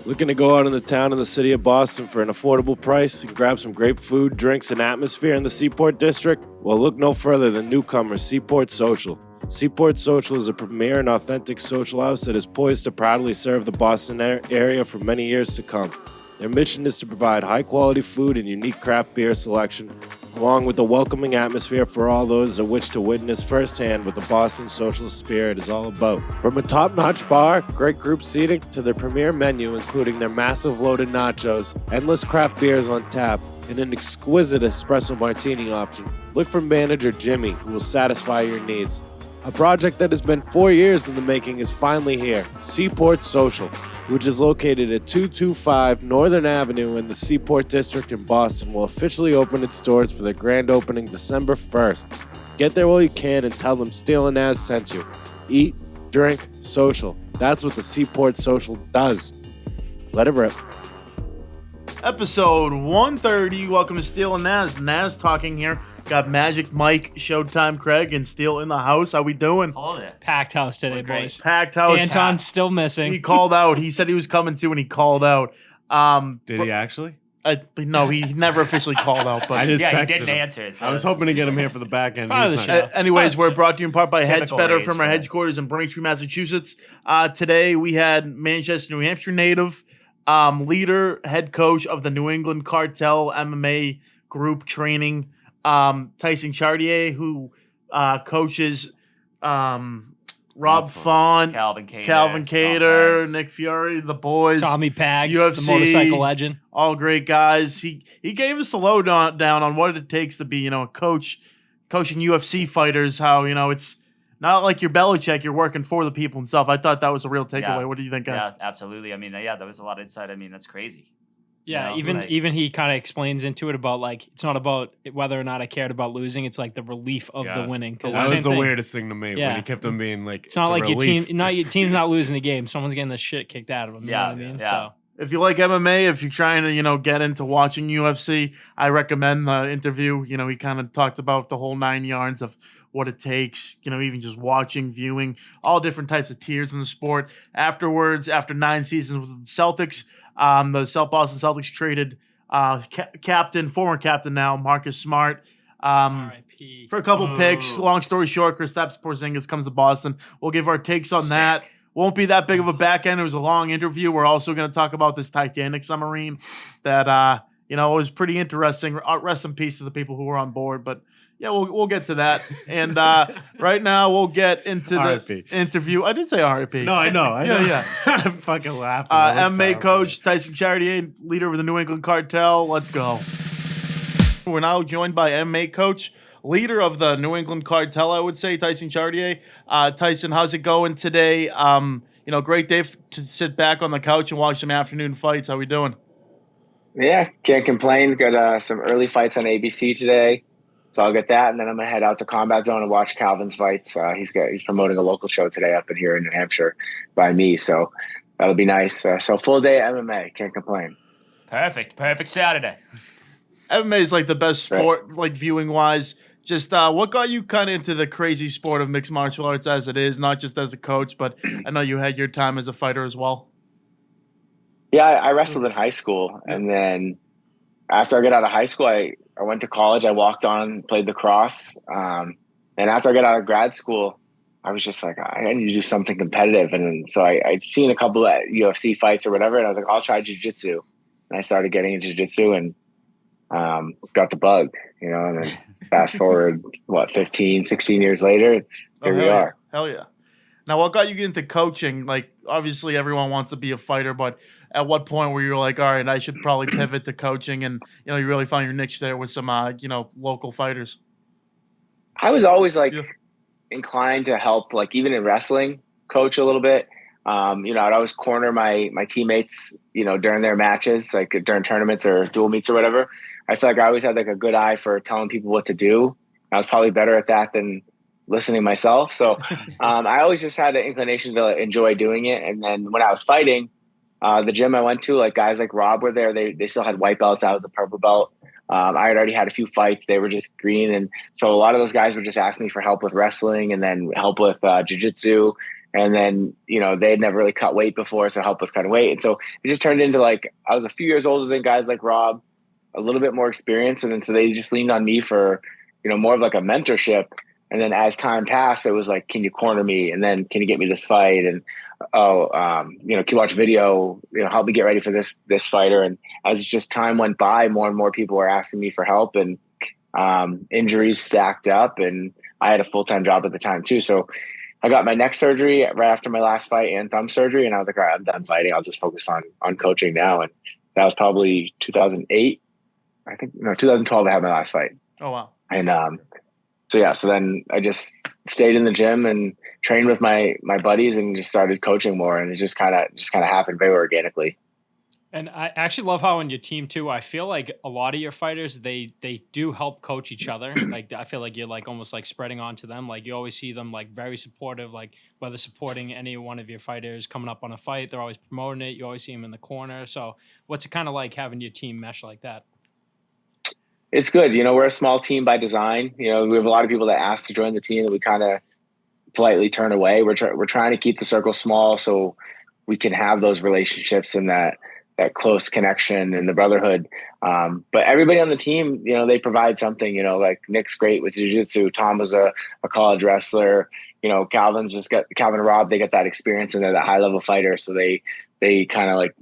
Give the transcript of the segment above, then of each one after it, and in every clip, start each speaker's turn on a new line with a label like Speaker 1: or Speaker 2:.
Speaker 1: Looking to go out in the town in the city of Boston for an affordable price and grab some great food, drinks, and atmosphere in the Seaport District? Well, look no further than newcomer Seaport Social. Seaport Social is a premier and authentic social house that is poised to proudly serve the Boston area for many years to come. Their mission is to provide high-quality food and unique craft beer selection, along with a welcoming atmosphere for all those that wish to witness firsthand what the Boston social spirit is all about. From a top-notch bar, great group seating, to their premier menu including their massive loaded nachos, endless craft beers on tap, and an exquisite espresso martini option, look for manager Jimmy, who will satisfy your needs. A project that has been 4 years in the making is finally here, Seaport Social, which is located at 225 Northern Avenue in the Seaport District in Boston, will officially open its doors for their grand opening December 1st. Get there while you can and tell them Steele Nazz sent you. Eat, drink, social. That's what the Seaport Social does. Let it rip.
Speaker 2: Episode 130. Welcome to Steele Nazz. Nazz talking here. Got Magic Mike, Showtime Craig, and Steele in the house. How we doing?
Speaker 3: Hello there.
Speaker 4: Packed house today, boys.
Speaker 2: Packed house.
Speaker 4: Anton's still missing.
Speaker 2: He called out. He said he was coming too, and he called out.
Speaker 5: Did he actually?
Speaker 2: No, he never officially called out. But
Speaker 5: I just
Speaker 3: Yeah, he
Speaker 5: texted
Speaker 3: didn't
Speaker 5: him.
Speaker 3: answer it. So
Speaker 5: I was hoping to get him here for the back end.
Speaker 4: Part of
Speaker 5: He's
Speaker 4: the
Speaker 5: not-
Speaker 4: show.
Speaker 2: anyways, we're brought to you in part by Hedge
Speaker 3: Typical
Speaker 2: Better
Speaker 3: A's
Speaker 2: from our
Speaker 3: fan.
Speaker 2: headquarters in Braintree, Massachusetts. Today we had Manchester, New Hampshire native, leader, head coach of the New England Cartel MMA group training, Tyson Chartier, who coaches Rob Font,
Speaker 3: Calvin
Speaker 2: Calvin
Speaker 3: Kattar,
Speaker 2: Kattar, Nick Fury, the boys,
Speaker 4: Tommy Pags,
Speaker 2: UFC,
Speaker 4: the motorcycle legend.
Speaker 2: all great guys. He gave us the lowdown on what it takes to be, a coach, coaching UFC fighters. How it's not like you're Belichick, you're working for the people and stuff. I thought that was a real takeaway.
Speaker 3: Yeah.
Speaker 2: What do you think, guys?
Speaker 3: Yeah, absolutely. I mean, yeah, there was a lot of insight. I mean, that's crazy.
Speaker 4: Yeah,
Speaker 3: You know,
Speaker 4: even he kind of explains into it about like it's not about whether or not I cared about losing. It's like the relief of the winning. 'Cause
Speaker 5: That
Speaker 4: same
Speaker 5: was the
Speaker 4: thing.
Speaker 5: weirdest thing to me
Speaker 4: Yeah.
Speaker 5: when he kept on being like,
Speaker 4: It's not like
Speaker 5: a
Speaker 4: your
Speaker 5: relief.
Speaker 4: team's not losing the game. Someone's getting the shit kicked out of them. You know what I mean?
Speaker 3: Yeah.
Speaker 4: So
Speaker 2: If you like MMA, if you're trying to, get into watching UFC, I recommend the interview. He kind of talked about the whole 9 yards of what it takes, even just watching, viewing, all different types of tiers in the sport. Afterwards, after 9 seasons with the Celtics, the Boston Celtics traded former captain now, Marcus Smart,
Speaker 4: R.I.P.
Speaker 2: for a couple picks. Long story short, Kristaps Porzingis comes to Boston. We'll give our takes on that. Won't be that big of a back end. It was a long interview. We're also going to talk about this Titanic submarine that, was pretty interesting. Rest in peace to the people who were on board. But, yeah, we'll get to that. And right now we'll get into the interview. I did say R.I.P.
Speaker 5: No, I know.
Speaker 2: Yeah.
Speaker 5: I'm fucking laughing. all the
Speaker 2: MMA
Speaker 5: time.
Speaker 2: coach Tyson Chartier, leader of the New England Cartel. Let's go. We're now joined by MMA coach, leader of the New England Cartel, I would say, Tyson Chartier. Tyson, how's it going today? Great day to sit back on the couch and watch some afternoon fights. How we doing?
Speaker 6: Yeah, can't complain. Got some early fights on ABC today, so I'll get that, and then I'm gonna head out to Combat Zone and watch Calvin's fights. He's promoting a local show today up in here in New Hampshire by me, so that'll be nice. So full day of MMA, can't complain.
Speaker 3: Perfect Saturday.
Speaker 2: MMA is like the best sport, like viewing wise. Just what got you kind of into the crazy sport of mixed martial arts as it is, not just as a coach, but I know you had your time as a fighter as well.
Speaker 6: Yeah, I wrestled in high school, and then after I got out of high school, I went to college. I walked on, played lacrosse, and after I got out of grad school, I was just like, I need to do something competitive. And then, so I'd seen a couple of UFC fights or whatever, and I was like, I'll try jiu-jitsu. And I started getting into jiu-jitsu and got the bug, and then fast forward, 15, 16 years later, here we are.
Speaker 2: Hell yeah. Now, what got you into coaching? Like, obviously everyone wants to be a fighter, but at what point were you like, all right, I should probably pivot to coaching, and, you really found your niche there with some, local fighters?
Speaker 6: I was always inclined to help, even in wrestling, coach a little bit. I'd always corner my teammates, during their matches, during tournaments or dual meets or whatever. I feel like I always had a good eye for telling people what to do. I was probably better at that than listening myself. So I always just had an inclination to enjoy doing it. And then when I was fighting, the gym I went to, guys like Rob were there. They still had white belts. I was a purple belt. I had already had a few fights. They were just green. And so a lot of those guys would just ask me for help with wrestling and then help with jiu-jitsu. And then, they had never really cut weight before, so help with cutting weight. And so it just turned into like, I was a few years older than guys like Rob, a little bit more experience. And then, so they just leaned on me for, more of like a mentorship. And then as time passed, it was like, can you corner me? And then can you get me this fight? And, can you watch video, help me get ready for this fighter. And as just time went by, more and more people were asking me for help, and injuries stacked up, and I had a full-time job at the time too. So I got my neck surgery right after my last fight and thumb surgery. And I was like, all right, I'm done fighting. I'll just focus on coaching now. And that was probably 2008. 2012, I had my last fight.
Speaker 2: Oh, wow.
Speaker 6: And, so then I just stayed in the gym and trained with my buddies and just started coaching more. And it just kind of happened very organically.
Speaker 4: And I actually love how on your team too, I feel like a lot of your fighters, they do help coach each other. Like, I feel like you're like almost like spreading onto them. Like, you always see them like very supportive, like whether supporting any one of your fighters coming up on a fight, they're always promoting it. You always see them in the corner. So what's it kind of like having your team mesh like that?
Speaker 6: It's good. We're a small team by design. We have a lot of people that ask to join the team that we kind of politely turn away. We're trying to keep the circle small so we can have those relationships and that close connection and the brotherhood. But everybody on the team, they provide something, like Nick's great with jiu-jitsu. Tom was a college wrestler. Calvin and Rob, they get that experience and they're that high level fighter. So they kind of like,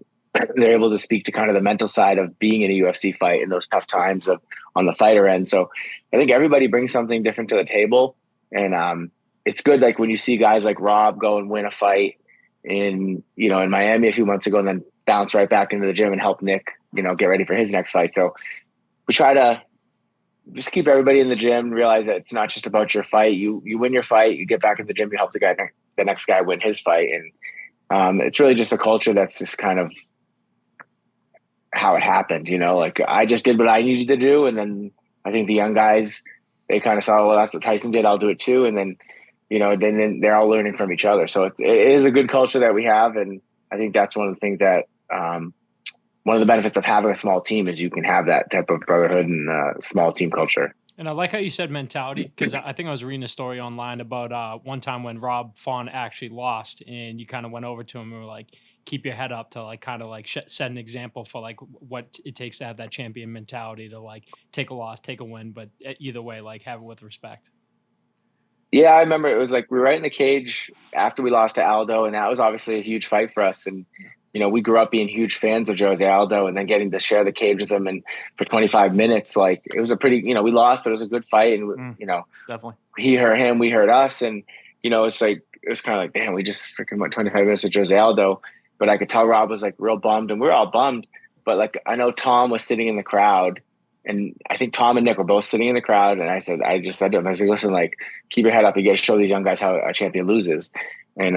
Speaker 6: they're able to speak to kind of the mental side of being in a UFC fight in those tough times on the fighter end. So I think everybody brings something different to the table. And it's good. Like when you see guys like Rob go and win a fight in Miami a few months ago and then bounce right back into the gym and help Nick, get ready for his next fight. So we try to just keep everybody in the gym, realize that it's not just about your fight. You win your fight, you get back in the gym, you help the next guy win his fight. And it's really just a culture that's just kind of how it happened, like I just did what I needed to do. And then I think the young guys, they kind of saw, well, that's what Tyson did, I'll do it too. And then, then they're all learning from each other. So it is a good culture that we have. And I think that's one of the things that, one of the benefits of having a small team is you can have that type of brotherhood and small team culture.
Speaker 4: And I like how you said mentality, because I think I was reading a story online about one time when Rob Font actually lost, and you kind of went over to him and were like, keep your head up, to like kind of like set an example for like what it takes to have that champion mentality, to like take a loss, take a win, but either way, like have it with respect.
Speaker 6: Yeah, I remember it was like we were right in the cage after we lost to Aldo, and that was obviously a huge fight for us. And we grew up being huge fans of Jose Aldo, and then getting to share the cage with him and for 25 minutes, like it was a pretty, we lost, but it was a good fight. And,
Speaker 2: definitely
Speaker 6: he hurt him, we hurt us. And, it's like, it was kind of like, damn, we just freaking went 25 minutes with Jose Aldo. But I could tell Rob was like real bummed, and we were all bummed. But like, I know Tom was sitting in the crowd, and I think Tom and Nick were both sitting in the crowd. And I just said to him, I was like, listen, like, keep your head up. You got to show these young guys how a champion loses. And,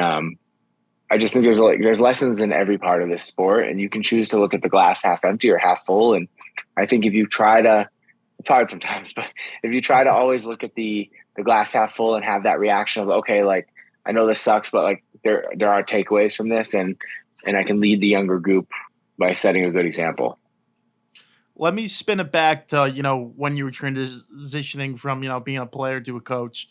Speaker 6: I just think there's lessons in every part of this sport, and you can choose to look at the glass half empty or half full. And I think if you try to, it's hard sometimes, but if you try to always look at the glass half full and have that reaction of, okay, like I know this sucks, but like there are takeaways from this, and I can lead the younger group by setting a good example.
Speaker 2: Let me spin it back to, when you were transitioning from, being a player to a coach.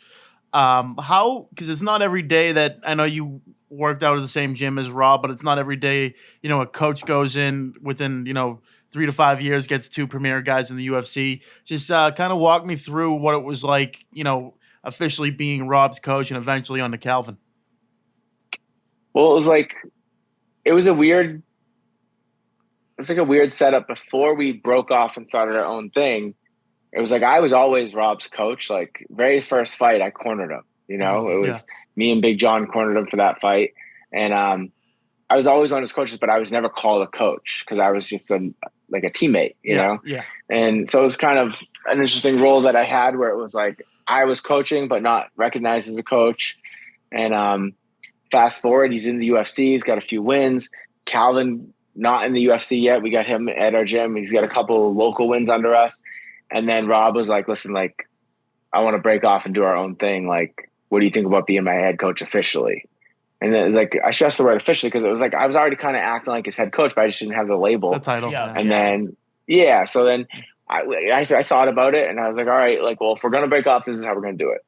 Speaker 2: Because it's not every day that I know you worked out at the same gym as Rob, but it's not every day, a coach goes in within, 3 to 5 years, gets 2 premier guys in the UFC. Just kind of walk me through what it was like, officially being Rob's coach and eventually on to Calvin.
Speaker 6: Well, it was like a weird setup before we broke off and started our own thing. It was like I was always Rob's coach. Like very first fight, I cornered him. It was me and Big John cornered him for that fight, and I was always one of his coaches, but I was never called a coach because I was just a teammate, you know.
Speaker 2: Yeah.
Speaker 6: And so it was kind of an interesting role that I had, where it was like I was coaching but not recognized as a coach. And fast forward, he's in the UFC. He's got a few wins. Calvin not in the UFC yet. We got him at our gym. He's got a couple of local wins under us. And then Rob was like, listen, like, I want to break off and do our own thing. Like, what do you think about being my head coach officially? And then it's like, I stressed the word officially because it was like I was already kind of acting like his head coach, but I just didn't have the label.
Speaker 2: The title.
Speaker 3: Yeah.
Speaker 6: And then, so then I thought about it, and I was like, all right, like, well, if we're going to break off, this is how we're going to do it.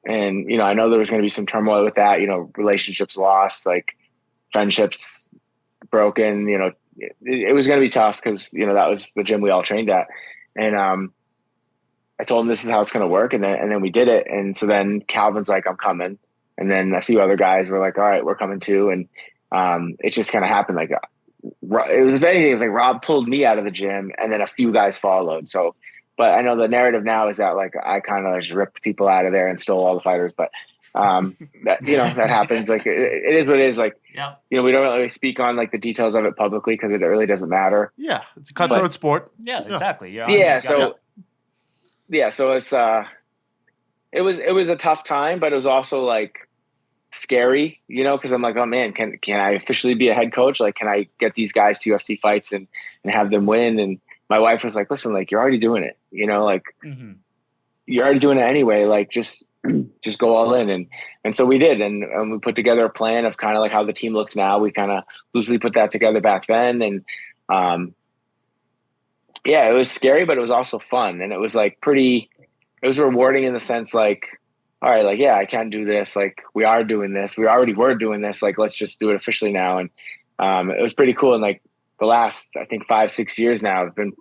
Speaker 6: And, I know there was going to be some turmoil with that, relationships lost, like friendships broken, it was going to be tough because, that was the gym we all trained at. And I told him this is how it's going to work. And then we did it. And so then Calvin's like, I'm coming. And then a few other guys were like, all right, we're coming too. And it just kind of happened. Like it was, if anything, it was like Rob pulled me out of the gym and then a few guys followed. So, but I know the narrative now is that like I kind of just ripped people out of there and stole all the fighters. But that that happens. Like it is what it is. Like we don't really speak on like the details of it publicly because it really doesn't matter.
Speaker 2: Yeah, it's a cutthroat sport.
Speaker 3: Yeah, exactly.
Speaker 6: So it's it was a tough time, but it was also like scary, because I'm like, oh man, can I officially be a head coach? Like, can I get these guys to UFC fights and have them win? And my wife was like, listen, like you're already doing it, like you're already doing it anyway. Like just go all in. And so we did. And we put together a plan of kind of like how the team looks now. We kind of loosely put that together back then. And it was scary, but it was also fun. And it was like it was rewarding in the sense like, all right, like, yeah, I can do this. Like we are doing this. We already were doing this. Like, let's just do it officially now. And it was pretty cool. And like the last, I think 5-6 years now have been,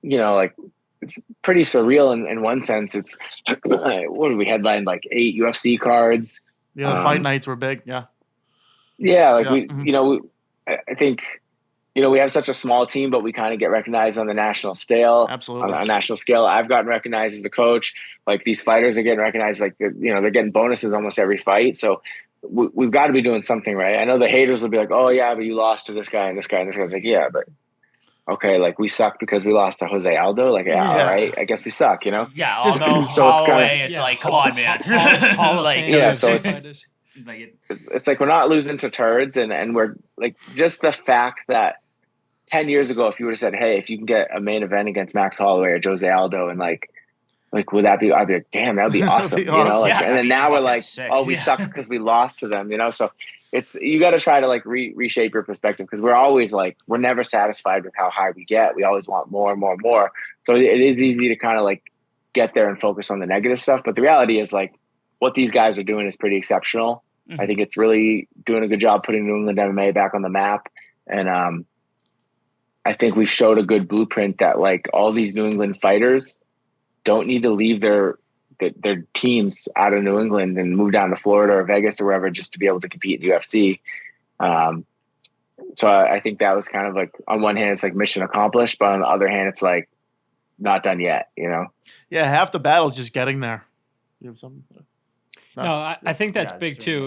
Speaker 6: like it's pretty surreal in one sense. It's what did we headline like 8 UFC cards?
Speaker 2: Yeah, the fight nights were big. Yeah.
Speaker 6: Yeah, like I think we have such a small team, but we kind of get recognized on the national scale.
Speaker 2: Absolutely.
Speaker 6: On a national scale, I've gotten recognized as a coach. Like these fighters are getting recognized. Like they're getting bonuses almost every fight. So we've got to be doing something right. I know the haters will be like, "Oh yeah, but you lost to this guy and this guy and this guy." It's like, yeah, but okay, like we suck because we lost to Jose Aldo. Like, yeah, all right, I guess we suck.
Speaker 3: Yeah,
Speaker 2: Just,
Speaker 3: although
Speaker 6: so it's
Speaker 3: Holloway, it's like, come on, man.
Speaker 6: So it's like we're not losing to turds, and we're like just the fact that 10 years ago, if you would have said, hey, if you can get a main event against Max Holloway or Jose Aldo, and like would that be? I'd be like, damn, that would be awesome. And then now we're like, sick. Oh, we suck because we lost to them. So you got to try to like reshape your perspective because we're always like we're never satisfied with how high we get. We always want more and more and more. So it is easy to kind of like get there and focus on the negative stuff. But the reality is like what these guys are doing is pretty exceptional. Mm-hmm. I think it's really doing a good job putting New England MMA back on the map. And I think we've showed a good blueprint that like all these New England fighters don't need to leave their teams out of New England and move down to Florida or Vegas or wherever just to be able to compete in UFC. So I think that was kind of like, on one hand, it's like mission accomplished, but on the other hand, it's like not done yet, Yeah,
Speaker 2: half the battle is just getting there. You have something?
Speaker 4: No, I think that's big too.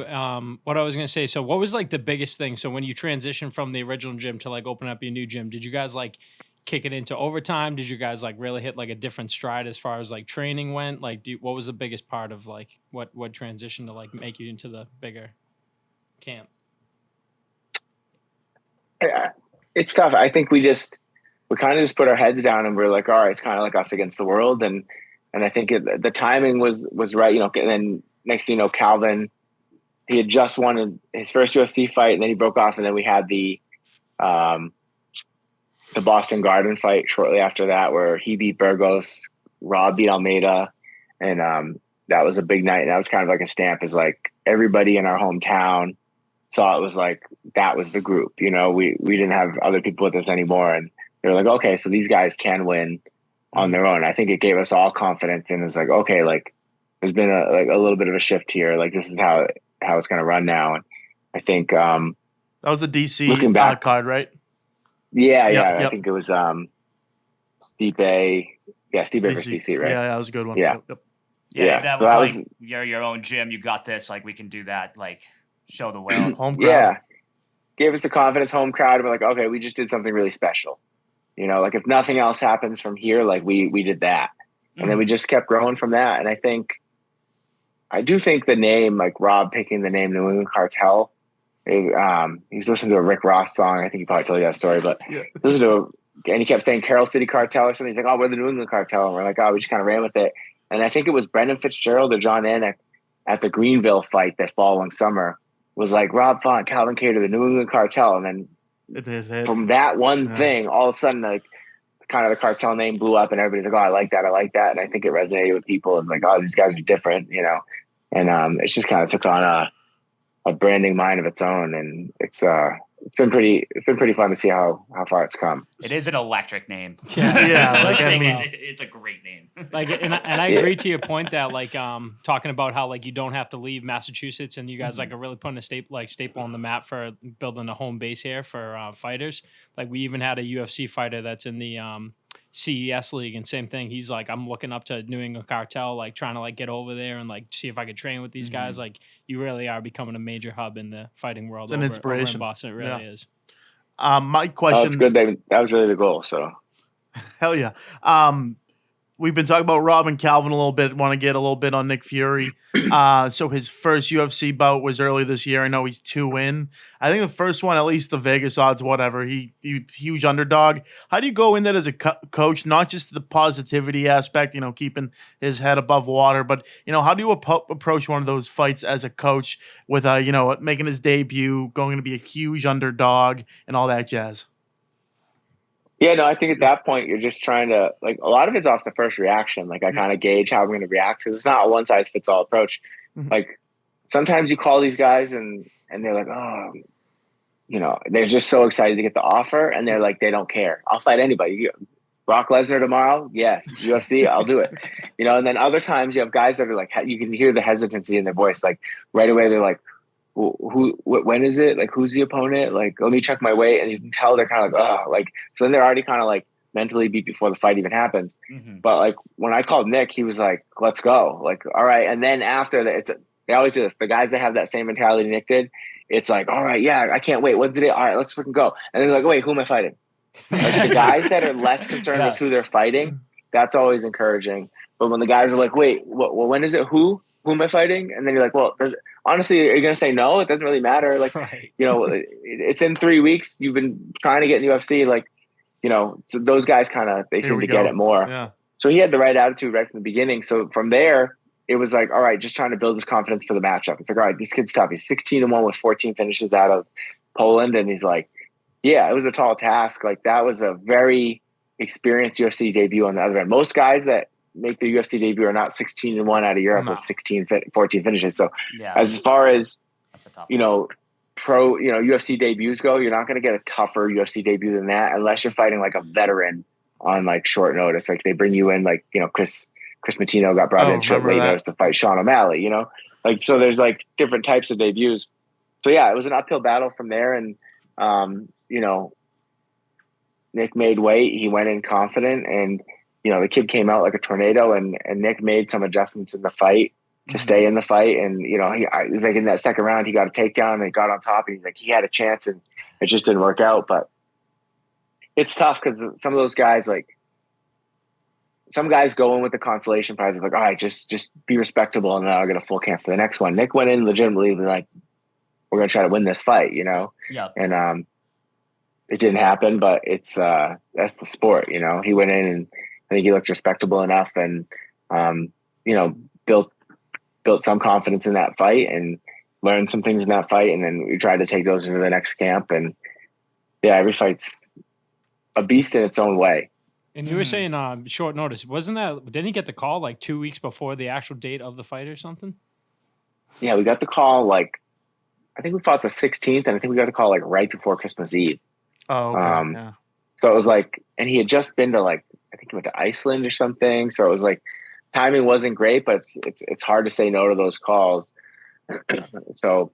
Speaker 4: What I was going to say, so what was like the biggest thing? So when you transitioned from the original gym to like open up your new gym, did you guys like kick it into overtime? Did you guys like really hit like a different stride as far as like training went? Like what was the biggest part of like what transition to like make you into the bigger camp?
Speaker 6: It's tough. I think we kind of just put our heads down and we're like, all right, it's kind of like us against the world. And I think the timing was right, and then next thing you know, Calvin, he had just won his first UFC fight, and then he broke off, and then we had the Boston Garden fight shortly after that, where he beat Burgos, Rob beat Almeida, and that was a big night. And that was kind of like a stamp, is like everybody in our hometown saw it was like that was the group. We didn't have other people with us anymore, and they were like, okay, so these guys can win on their own. I think it gave us all confidence, and it was like, okay, like there's been a little bit of a shift here. Like this is how it's going to run now. And I think
Speaker 2: that was the DC
Speaker 6: looking back
Speaker 2: card, right?
Speaker 6: Yeah. Yep. I think it was Stipe. Yeah, Stipe versus DC, right?
Speaker 2: Yeah, that was a good one.
Speaker 6: Yeah.
Speaker 2: Yep.
Speaker 3: Yeah, that was like you're your own gym. You got this. Like we can do that. Like show the world.
Speaker 2: Home crowd.
Speaker 6: Yeah, gave us the confidence. Home crowd. We're like, okay, we just did something really special. Like if nothing else happens from here, like we did that, and then we just kept growing from that. And I do think the name, like Rob picking the name New England Cartel. He was listening to a Rick Ross song. I think he probably told you that story, but and he kept saying Carroll City Cartel or something. He's like, oh, we're the New England Cartel. And we're like, oh, we just kind of ran with it. And I think it was Brendan Fitzgerald or John Anik at the Greenville fight that following summer was like, Rob Font, Calvin Kattar, the New England Cartel. And then from that one thing, all of a sudden, like kind of the cartel name blew up and everybody's like, oh, I like that. And I think it resonated with people and like, oh, these guys are different, you know? And it's just kind of took on a branding mind of its own. And it's been pretty fun to see how far it's come.
Speaker 3: It is an electric name.
Speaker 2: Yeah. Like, I mean,
Speaker 3: it's a great name.
Speaker 4: Like, and I agree to your point that like talking about how like you don't have to leave Massachusetts and you guys like are really putting a staple on the map for building a home base here for fighters. Like we even had a UFC fighter that's in the CES league, and same thing. He's like, I'm looking up to New England Cartel, like trying to like get over there and like see if I could train with these guys. Like you really are becoming a major hub in the fighting world.
Speaker 2: It's an inspiration.
Speaker 4: Over in Boston, it really is.
Speaker 2: My question.
Speaker 6: It's good. That was really the goal. So,
Speaker 2: hell yeah. We've been talking about Rob and Calvin a little bit. Want to get a little bit on Nick Fury. So his first UFC bout was early this year. I know he's 2-in. I think the first one, at least the Vegas odds, whatever. He huge underdog. How do you go in that as a coach? Not just the positivity aspect, you know, keeping his head above water, but you know, how do you approach one of those fights as a coach with you know, making his debut, going to be a huge underdog, and all that jazz?
Speaker 6: Yeah, no, I think at that point you're just trying to like a lot of it's off the first reaction. Like I kind of gauge how I'm going to react because it's not a one size fits all approach. Like sometimes you call these guys and they're like, oh, you know, they're just so excited to get the offer and they're like, they don't care. I'll fight anybody. Brock Lesnar tomorrow, yes. UFC, I'll do it. You know, and then other times you have guys that are like, you can hear the hesitancy in their voice. Like right away they're like, when is it? Like, who's the opponent? Like, let me check my weight. And you can tell they're kind of like, oh, like, so then they're already kind of like mentally beat before the fight even happens. But like, when I called Nick, he was like, let's go. Like, all right. And then after that, they always do this. The guys that have that same mentality Nick did, it's like, all right, yeah, I can't wait. When's the day? All right, let's freaking go. And then they're like, wait, who am I fighting? Like the guys that are less concerned with who they're fighting, that's always encouraging. But when the guys are like, wait, when is it? Who am I fighting? And then you're like, well, honestly, are you going to say no? It doesn't really matter. Like, you know, it's in 3 weeks. You've been trying to get in the UFC. Like, you know, so those guys they seem to get it more.
Speaker 2: Yeah.
Speaker 6: So he had the right attitude right from the beginning. So from there, it was like, all right, just trying to build his confidence for the matchup. It's like, all right, this kid's tough. He's 16-1 with 14 finishes out of Poland. And he's like, yeah, it was a tall task. Like that was a very experienced UFC debut on the other end. Most guys that make the UFC debut are not 16-1 out of Europe with 14 finishes. So as far as, you know, UFC debuts go, you're not going to get a tougher UFC debut than that unless you're fighting like a veteran on like short notice. Like they bring you in, like, you know, Chris Matino got brought in short notice to fight Sean O'Malley, you know, like, so there's like different types of debuts. So yeah, it was an uphill battle from there. And, you know, Nick made weight. He went in confident and, you know, the kid came out like a tornado and Nick made some adjustments in the fight to stay in the fight. And, you know, he was like in that second round, he got a takedown and he got on top and he's like, he had a chance and it just didn't work out. But it's tough because some of those guys, like some guys go in with the consolation prize of like, all right, just be respectable. And then I'll get a full camp for the next one. Nick went in legitimately like, we're going to try to win this fight, you know?
Speaker 3: Yeah.
Speaker 6: And, it didn't happen, but it's, that's the sport, you know, he went in and I think he looked respectable enough and, you know, built some confidence in that fight and learned some things in that fight. And then we tried to take those into the next camp. And yeah, every fight's a beast in its own way.
Speaker 4: And you were saying short notice. Didn't he get the call like 2 weeks before the actual date of the fight or something?
Speaker 6: Yeah, we got the call like, I think we fought the 16th and I think we got the call like right before Christmas Eve.
Speaker 2: Oh, okay. Yeah.
Speaker 6: So it was like, and he had just been to like, I think he went to Iceland or something. So it was like, timing wasn't great, but it's hard to say no to those calls. So,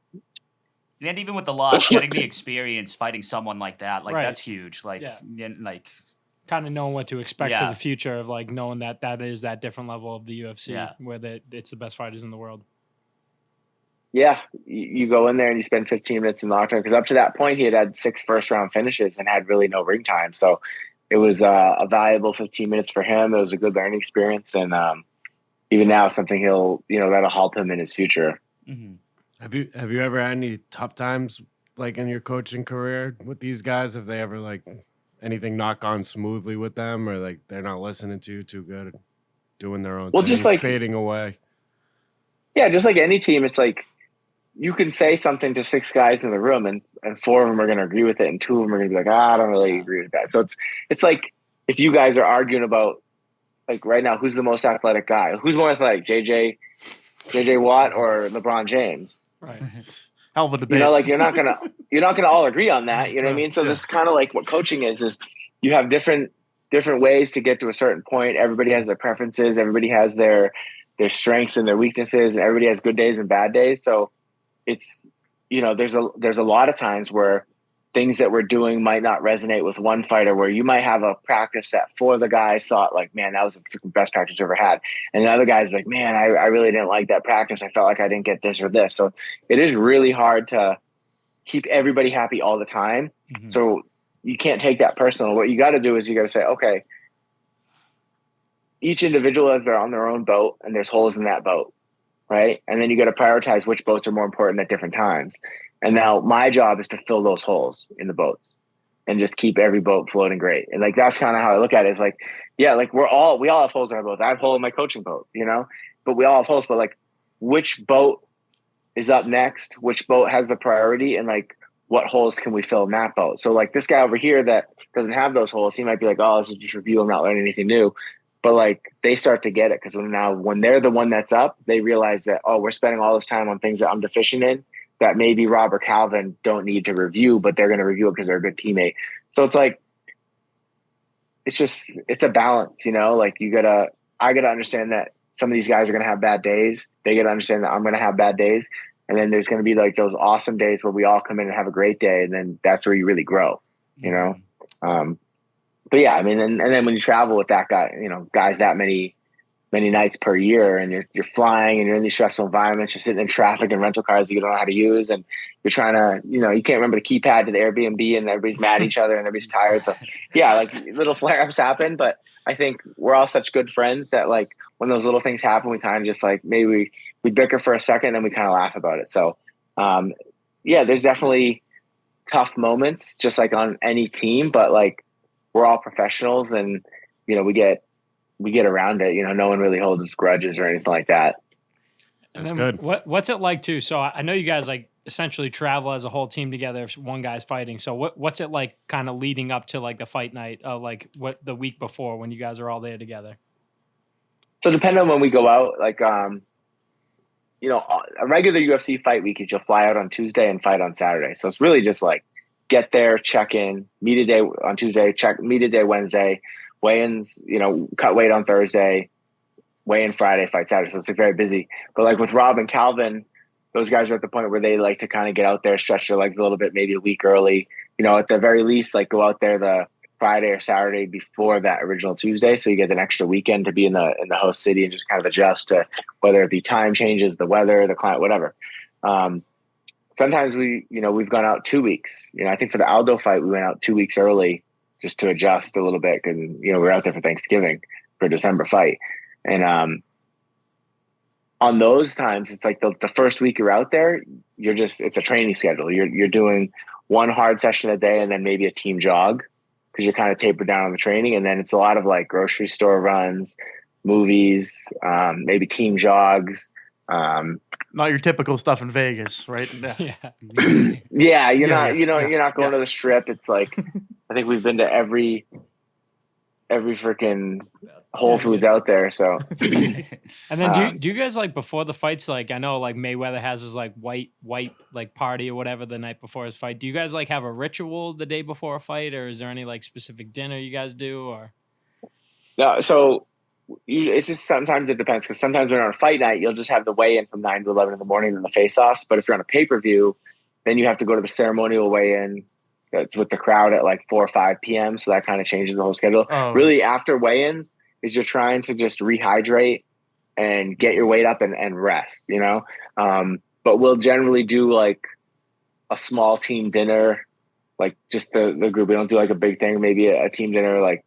Speaker 3: and even with the loss, getting the experience fighting someone like that, like that's huge. Like, like
Speaker 4: kind of knowing what to expect for the future of like knowing that is that different level of the UFC where it's the best fighters in the world.
Speaker 6: Yeah, you go in there and you spend 15 minutes in the octagon because up to that point he had 6 first-round finishes and had really no ring time. So it was a valuable 15 minutes for him. It was a good learning experience, and even now, something that'll help him in his future.
Speaker 5: Mm-hmm. Have you ever had any tough times like in your coaching career with these guys? Have they ever like anything not gone smoothly with them, or like they're not listening to you too good, doing their own thing,
Speaker 6: just like
Speaker 5: fading away?
Speaker 6: Yeah, just like any team, it's like you can say something to 6 guys in the room and 4 of them are going to agree with it and 2 of them are going to be like, I don't really agree with that. So it's like if you guys are arguing about like right now, who's the most athletic guy? Who's more athletic, JJ Watt or LeBron James?
Speaker 2: Right. Hell of a debate.
Speaker 6: You know, like you're not gonna all agree on that. You know what I mean? So this is kind of like what coaching is you have different ways to get to a certain point. Everybody has their preferences. Everybody has their strengths and their weaknesses, and everybody has good days and bad days. So it's, you know, there's a lot of times where things that we're doing might not resonate with one fighter, where you might have a practice that for the guys thought like, man, that was the best practice you ever had. And the other guy's like, man, I really didn't like that practice. I felt like I didn't get this or this. So it is really hard to keep everybody happy all the time. Mm-hmm. So you can't take that personal. What you got to do is you got to say, okay, each individual is on their own boat and there's holes in that boat. Right. And then you got to prioritize which boats are more important at different times. And now my job is to fill those holes in the boats and just keep every boat floating great. And like, that's kind of how I look at it. Is like, yeah, like we all have holes in our boats. I have a hole in my coaching boat, you know, but we all have holes, but like which boat is up next, which boat has the priority, and like what holes can we fill in that boat? So like this guy over here that doesn't have those holes, he might be like, oh, this is just review. I'm not learning anything new. But like they start to get it because when they're the one that's up, they realize that, oh, we're spending all this time on things that I'm deficient in that maybe Rob or Calvin don't need to review, but they're going to review it because they're a good teammate. So it's like, it's a balance, you know, like I got to understand that some of these guys are going to have bad days. They got to understand that I'm going to have bad days. And then there's going to be like those awesome days where we all come in and have a great day. And then that's where you really grow, you know? But yeah, I mean, and then when you travel with that guy, you know, guys that many nights per year, and you're flying and you're in these stressful environments, you're sitting in traffic and rental cars that you don't know how to use, and you're trying to, you know, you can't remember the keypad to the Airbnb, and everybody's mad at each other and everybody's tired. So yeah, like little flare-ups happen, but I think we're all such good friends that like when those little things happen, we kind of just like maybe we bicker for a second and we kind of laugh about it. So yeah, there's definitely tough moments just like on any team, but like we're all professionals, and you know, we get around it. You know, no one really holds grudges or anything like that.
Speaker 4: That's good. What's it like too? So I know you guys like essentially travel as a whole team together if one guy's fighting. So what's it like kind of leading up to like the fight night, like what the week before when you guys are all there together?
Speaker 6: So depending on when we go out, like you know, a regular UFC fight week is you'll fly out on Tuesday and fight on Saturday. So it's really just like get there, check in, meet a day on Tuesday, meet a day Wednesday, weigh-ins, you know, cut weight on Thursday, weigh-in Friday, fight Saturday. So it's like very busy. But like with Rob and Calvin, those guys are at the point where they like to kind of get out there, stretch their legs a little bit, maybe a week early, you know, at the very least, like go out there the Friday or Saturday before that original Tuesday. So you get an extra weekend to be in the host city and just kind of adjust to whether it be time changes, the weather, the client, whatever. Sometimes we've gone out 2 weeks. You know, I think for the Aldo fight, we went out 2 weeks early just to adjust a little bit. Cause you know, we were out there for Thanksgiving for December fight. And, on those times, it's like the first week you're out there, it's a training schedule. You're doing one hard session a day and then maybe a team jog because you're kind of tapered down on the training. And then it's a lot of like grocery store runs, movies, maybe team jogs.
Speaker 2: Not your typical stuff in Vegas, right?
Speaker 6: Yeah. You're not going to the Strip. It's like, I think we've been to every freaking Whole Foods out there. So,
Speaker 4: and then do you guys like before the fights? Like I know like Mayweather has his like white like party or whatever the night before his fight. Do you guys like have a ritual the day before a fight, or is there any like specific dinner you guys do? Or
Speaker 6: no, so it's just sometimes it depends because sometimes when on a fight night you'll just have the weigh-in from 9 to 11 in the morning and the face-offs. But if you're on a pay-per-view, then you have to go to the ceremonial weigh-in. That's with the crowd at like 4 or 5 p.m. So that kind of changes the whole schedule. Oh. Really, after weigh-ins is you're trying to just rehydrate and get your weight up and rest, you know? But we'll generally do like a small team dinner, like just the group. We don't do like a big thing, maybe a team dinner. Like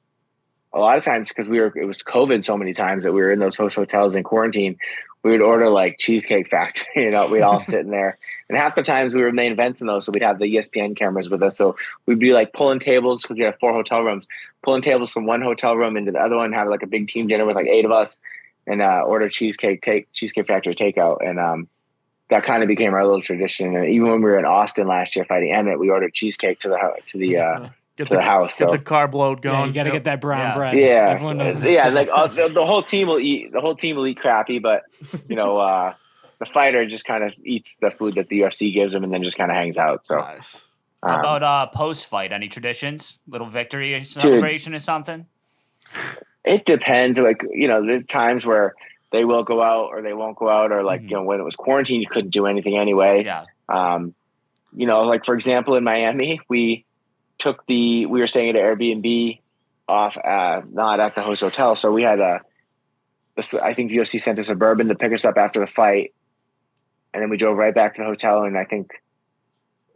Speaker 6: a lot of times, because it was COVID so many times that we were in those host hotels in quarantine, we would order like Cheesecake Factory, you know, we'd all sit in there. And half the times we were main events in those. So we'd have the ESPN cameras with us. So we'd be like pulling tables because we have 4 hotel rooms, pulling tables from one hotel room into the other one, have like a big team dinner with like 8 of us and order Cheesecake Factory takeout. And that kind of became our little tradition. And even when we were in Austin last year fighting Emmett, we ordered cheesecake to the to the house.
Speaker 2: Get
Speaker 6: So
Speaker 2: the carb load going.
Speaker 4: Yeah, you got to get that brown bread.
Speaker 6: Yeah,
Speaker 4: Everyone knows
Speaker 6: yeah. Like the whole team will eat. The whole team will eat crappy, but the fighter just kind of eats the food that the UFC gives him, and then just kind of hangs out. So,
Speaker 2: nice.
Speaker 3: How about post-fight? Any traditions? Little victory celebration or something?
Speaker 6: It depends. Like, there's times where they will go out or they won't go out, or like, when it was quarantine, you couldn't do anything anyway.
Speaker 3: Yeah.
Speaker 6: Like for example, in Miami, we were staying at an Airbnb off, not at the host hotel. So we had I think UFC sent a Suburban to pick us up after the fight. And then we drove right back to the hotel. And I think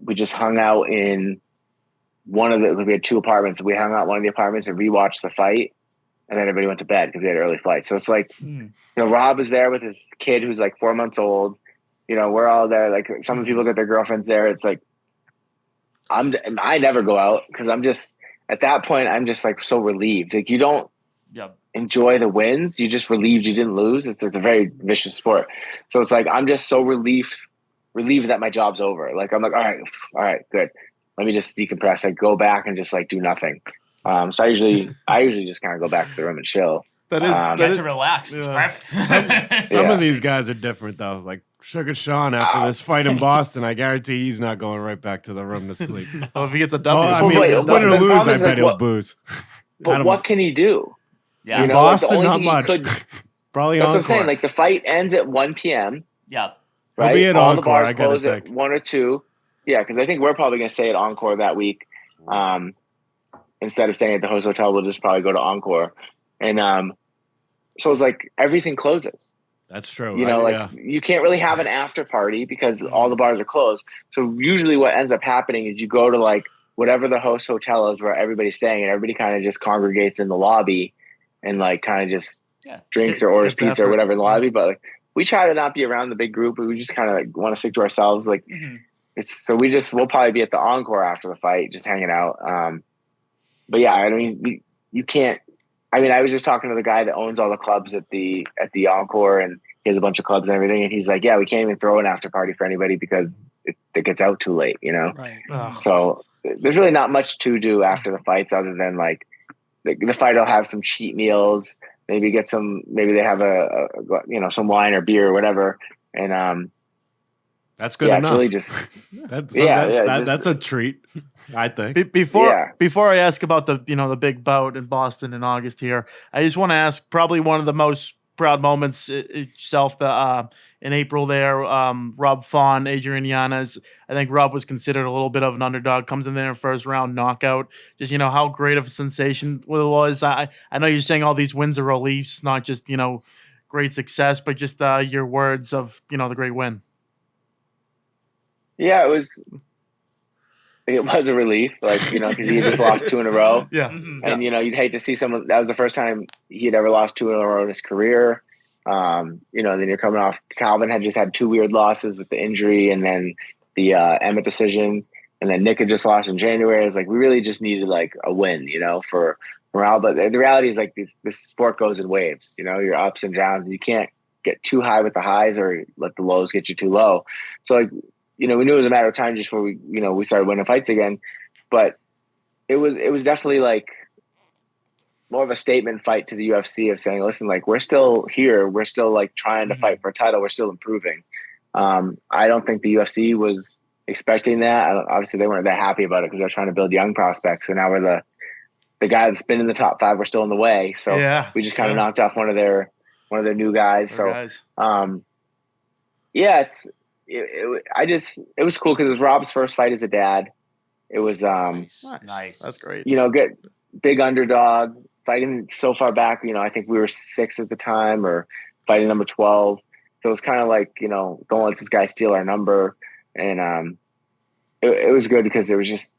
Speaker 6: we just hung out in we had 2 apartments. We hung out in one of the apartments and rewatched the fight. And then everybody went to bed because we had an early flight. So it's like, Rob is there with his kid who's like 4 months old. We're all there. Like some of the people get their girlfriends there. It's like, I never go out because I'm just, at that point, I'm just like so relieved. Like you don't enjoy the wins. You just relieved you didn't lose. It's a very vicious sport. So it's like, I'm just so relieved that my job's over. Like, I'm like, all right, good. Let me just decompress. I go back and just like do nothing. So I usually just kind of go back to the room and chill.
Speaker 3: Get to relax. It's perfect.
Speaker 5: Some of these guys are different though. Like Sugar Sean after this fight in Boston, I guarantee he's not going right back to the room to sleep.
Speaker 2: Oh, if he gets a W.
Speaker 5: I mean, win or lose, I bet he'll booze.
Speaker 6: But what can he do?
Speaker 3: Yeah.
Speaker 5: In Boston, not much.
Speaker 6: That's
Speaker 5: Probably
Speaker 6: what I'm
Speaker 5: encore.
Speaker 6: saying. Like the fight ends at 1 p.m.
Speaker 3: Yeah.
Speaker 6: Right?
Speaker 5: He'll be at
Speaker 6: All the
Speaker 5: encore,
Speaker 6: bars
Speaker 5: I gotta
Speaker 6: close
Speaker 5: think.
Speaker 6: at 1 or 2. Yeah, because I think we're probably going to stay at Encore that week. Instead of staying at the host hotel, we'll just probably go to Encore. And so it's like everything closes.
Speaker 5: That's true.
Speaker 6: You can't really have an after party because all the bars are closed. So usually what ends up happening is you go to like whatever the host hotel is where everybody's staying, and everybody kind of just congregates in the lobby and like kind of just drinks or orders pizza or whatever in the lobby. But like, we try to not be around the big group. We just kind of like want to stick to ourselves. Like we'll probably be at the Encore after the fight, just hanging out. But yeah, I mean, you can't. I mean, I was just talking to the guy that owns all the clubs at the Encore, and he has a bunch of clubs and everything. And he's like, "Yeah, we can't even throw an after party for anybody because it gets out too late,
Speaker 4: Right.
Speaker 6: So there's really not much to do after the fights other than like the fight will have some cheat meals, maybe get some, maybe they have a some wine or beer or whatever, and
Speaker 5: that's good enough.
Speaker 6: It's really just
Speaker 5: that's a treat, I think.
Speaker 2: Before I ask about the big bout in Boston in August here, I just want to ask probably one of the most proud moments itself in April there. Rob Font, Adrian Yanez. I think Rob was considered a little bit of an underdog. Comes in there in first round knockout. Just how great of a sensation it was. I know you're saying all these wins are reliefs, not just great success, but just your words of the great win.
Speaker 6: Yeah, it was a relief, like, because he had just lost 2 in a row.
Speaker 2: Yeah.
Speaker 6: And, you'd hate to see someone, that was the first time he had ever lost 2 in a row in his career. Then you're coming off, Calvin had just had 2 weird losses with the injury and then the Emmett decision. And then Nick had just lost in January. It was like, we really just needed like a win, for morale. But the reality is like this sport goes in waves, your ups and downs. You can't get too high with the highs or let the lows get you too low. So like, we knew it was a matter of time just before we started winning fights again, but it was definitely like more of a statement fight to the UFC of saying, listen, like we're still here. We're still like trying to fight for a title. We're still improving. I don't think the UFC was expecting that. Obviously they weren't that happy about it because they're trying to build young prospects. And now we're the guy that's been in the top 5. We're still in the way. So we just kind of knocked off one of their new guys. It was cool because it was Rob's first fight as a dad. It was
Speaker 2: nice. That's great.
Speaker 6: Get big underdog fighting so far back. I think we were 6 at the time or fighting number 12. So it was kind of like, don't let this guy steal our number. And it was good because it was just,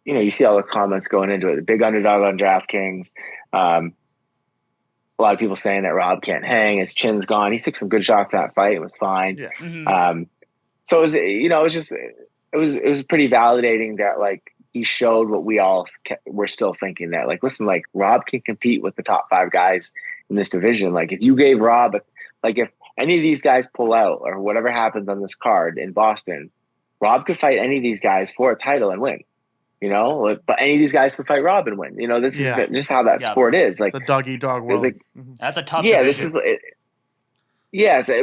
Speaker 6: you see all the comments going into it. The big underdog on DraftKings. A lot of people saying that Rob can't hang, his chin's gone. He took some good shots that fight. It was fine. Yeah. So it was, it was pretty validating that like he showed what we all were still thinking, that like, listen, like Rob can compete with the top 5 guys in this division. Like if you gave Rob, like if any of these guys pull out or whatever happens on this card in Boston, Rob could fight any of these guys for a title and win. But any of these guys can fight Rob and win. This is just how that sport is. Like
Speaker 2: it's a dog eat dog world.
Speaker 3: That's a tough
Speaker 6: division.
Speaker 3: This is.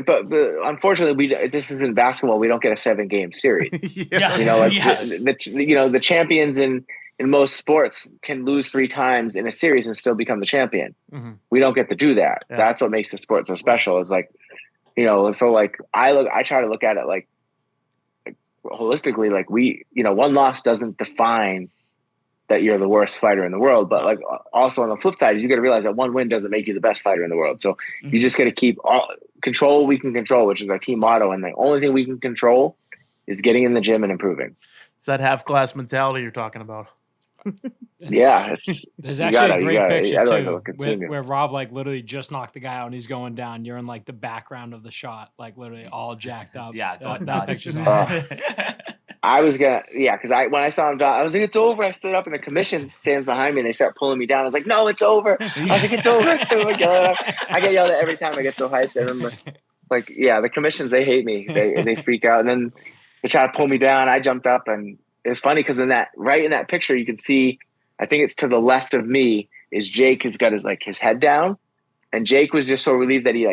Speaker 6: But unfortunately, this isn't basketball. We don't get a 7-game series. The champions in most sports can lose 3 times in a series and still become the champion.
Speaker 2: Mm-hmm.
Speaker 6: We don't get to do that. Yeah. That's what makes the sport so special. It's like, so like I try to look at it like holistically. Like one loss doesn't define that you're the worst fighter in the world, but like also on the flip side, you got to realize that one win doesn't make you the best fighter in the world. So you just got to keep control what we can control, which is our team motto. And the only thing we can control is getting in the gym and improving.
Speaker 2: It's that half glass mentality you're talking about.
Speaker 6: Yeah.
Speaker 4: There's actually a great picture too, where Rob like literally just knocked the guy out and he's going down. You're in like the background of the shot, like literally all jacked up.
Speaker 3: Yeah.
Speaker 4: That picture's awesome.
Speaker 6: I was because when I saw him down, I was like, it's over. I stood up and the commission stands behind me and they start pulling me down. I was like, no, it's over. I was like, it's over. I get yelled at every time I get so hyped. I remember, the commissions, they hate me. They freak out. And then they try to pull me down. I jumped up, and it was funny because right in that picture, you can see, I think it's to the left of me, is Jake has got his head down. And Jake was just so relieved that he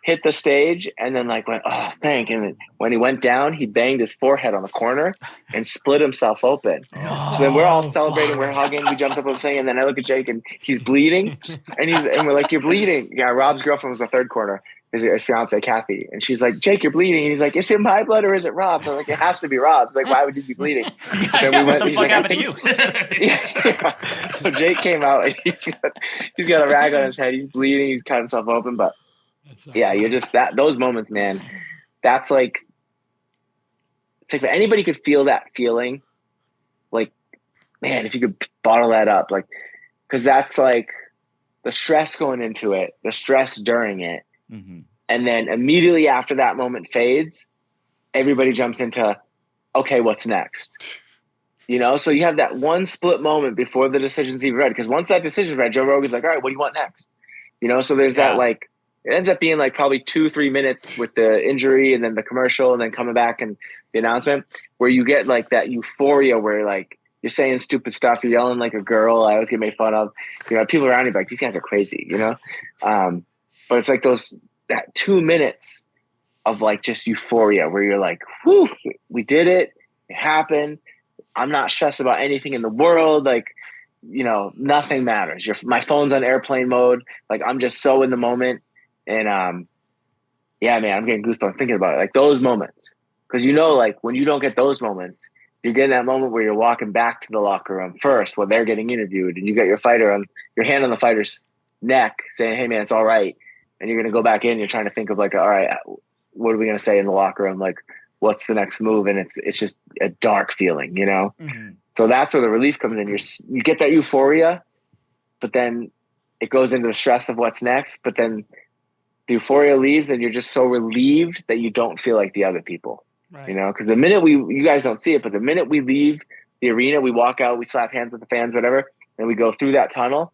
Speaker 6: hit the stage and then went, oh, thank. And when he went down, he banged his forehead on the corner and split himself open. So then we're all celebrating, we're hugging, we jumped up on the thing, and then I look at Jake and he's bleeding, and we're like, you're bleeding. Yeah, Rob's girlfriend was the third corner, his fiance Kathy, and she's like, Jake, you're bleeding. And he's like, is it my blood or is it Rob's? I'm like, it has to be Rob's. Like, why would you be bleeding? Then we went.
Speaker 3: What the fuck happened to you?
Speaker 6: Yeah. So Jake came out and he's got a rag on his head. He's bleeding. He's cut himself open, but. Yeah, you're just those moments, man. That's it's like anybody could feel that feeling. Like, man, if you could bottle that up, because that's the stress going into it, the stress during it.
Speaker 3: Mm-hmm.
Speaker 6: And then immediately after that moment fades, everybody jumps into, okay, what's next? So you have that one split moment before the decision's even read. Because once that decision's read, Joe Rogan's like, all right, what do you want next? So there's that it ends up being probably 2-3 minutes with the injury and then the commercial and then coming back and the announcement where you get that euphoria where you're saying stupid stuff, you're yelling like a girl. I always get made fun of, people around you like, these guys are crazy, but it's that 2 minutes of just euphoria where you're like, whew, we did it. It happened. I'm not stressed about anything in the world. Nothing matters. My phone's on airplane mode. I'm just so in the moment. And yeah, man, I'm getting goosebumps thinking about it. Those moments, because when you don't get those moments, you're getting that moment where you're walking back to the locker room first when they're getting interviewed, and you got your hand on the fighter's neck, saying, "Hey, man, it's all right." And you're gonna go back in. You're trying to think of all right, what are we gonna say in the locker room? What's the next move? And it's just a dark feeling,
Speaker 3: Mm-hmm.
Speaker 6: So that's where the relief comes in. You get that euphoria, but then it goes into the stress of what's next. But then the euphoria leaves and you're just so relieved that you don't feel like the other people,
Speaker 4: right.
Speaker 6: Because the minute you guys don't see it, but the minute we leave the arena, we walk out, we slap hands with the fans, whatever, and we go through that tunnel,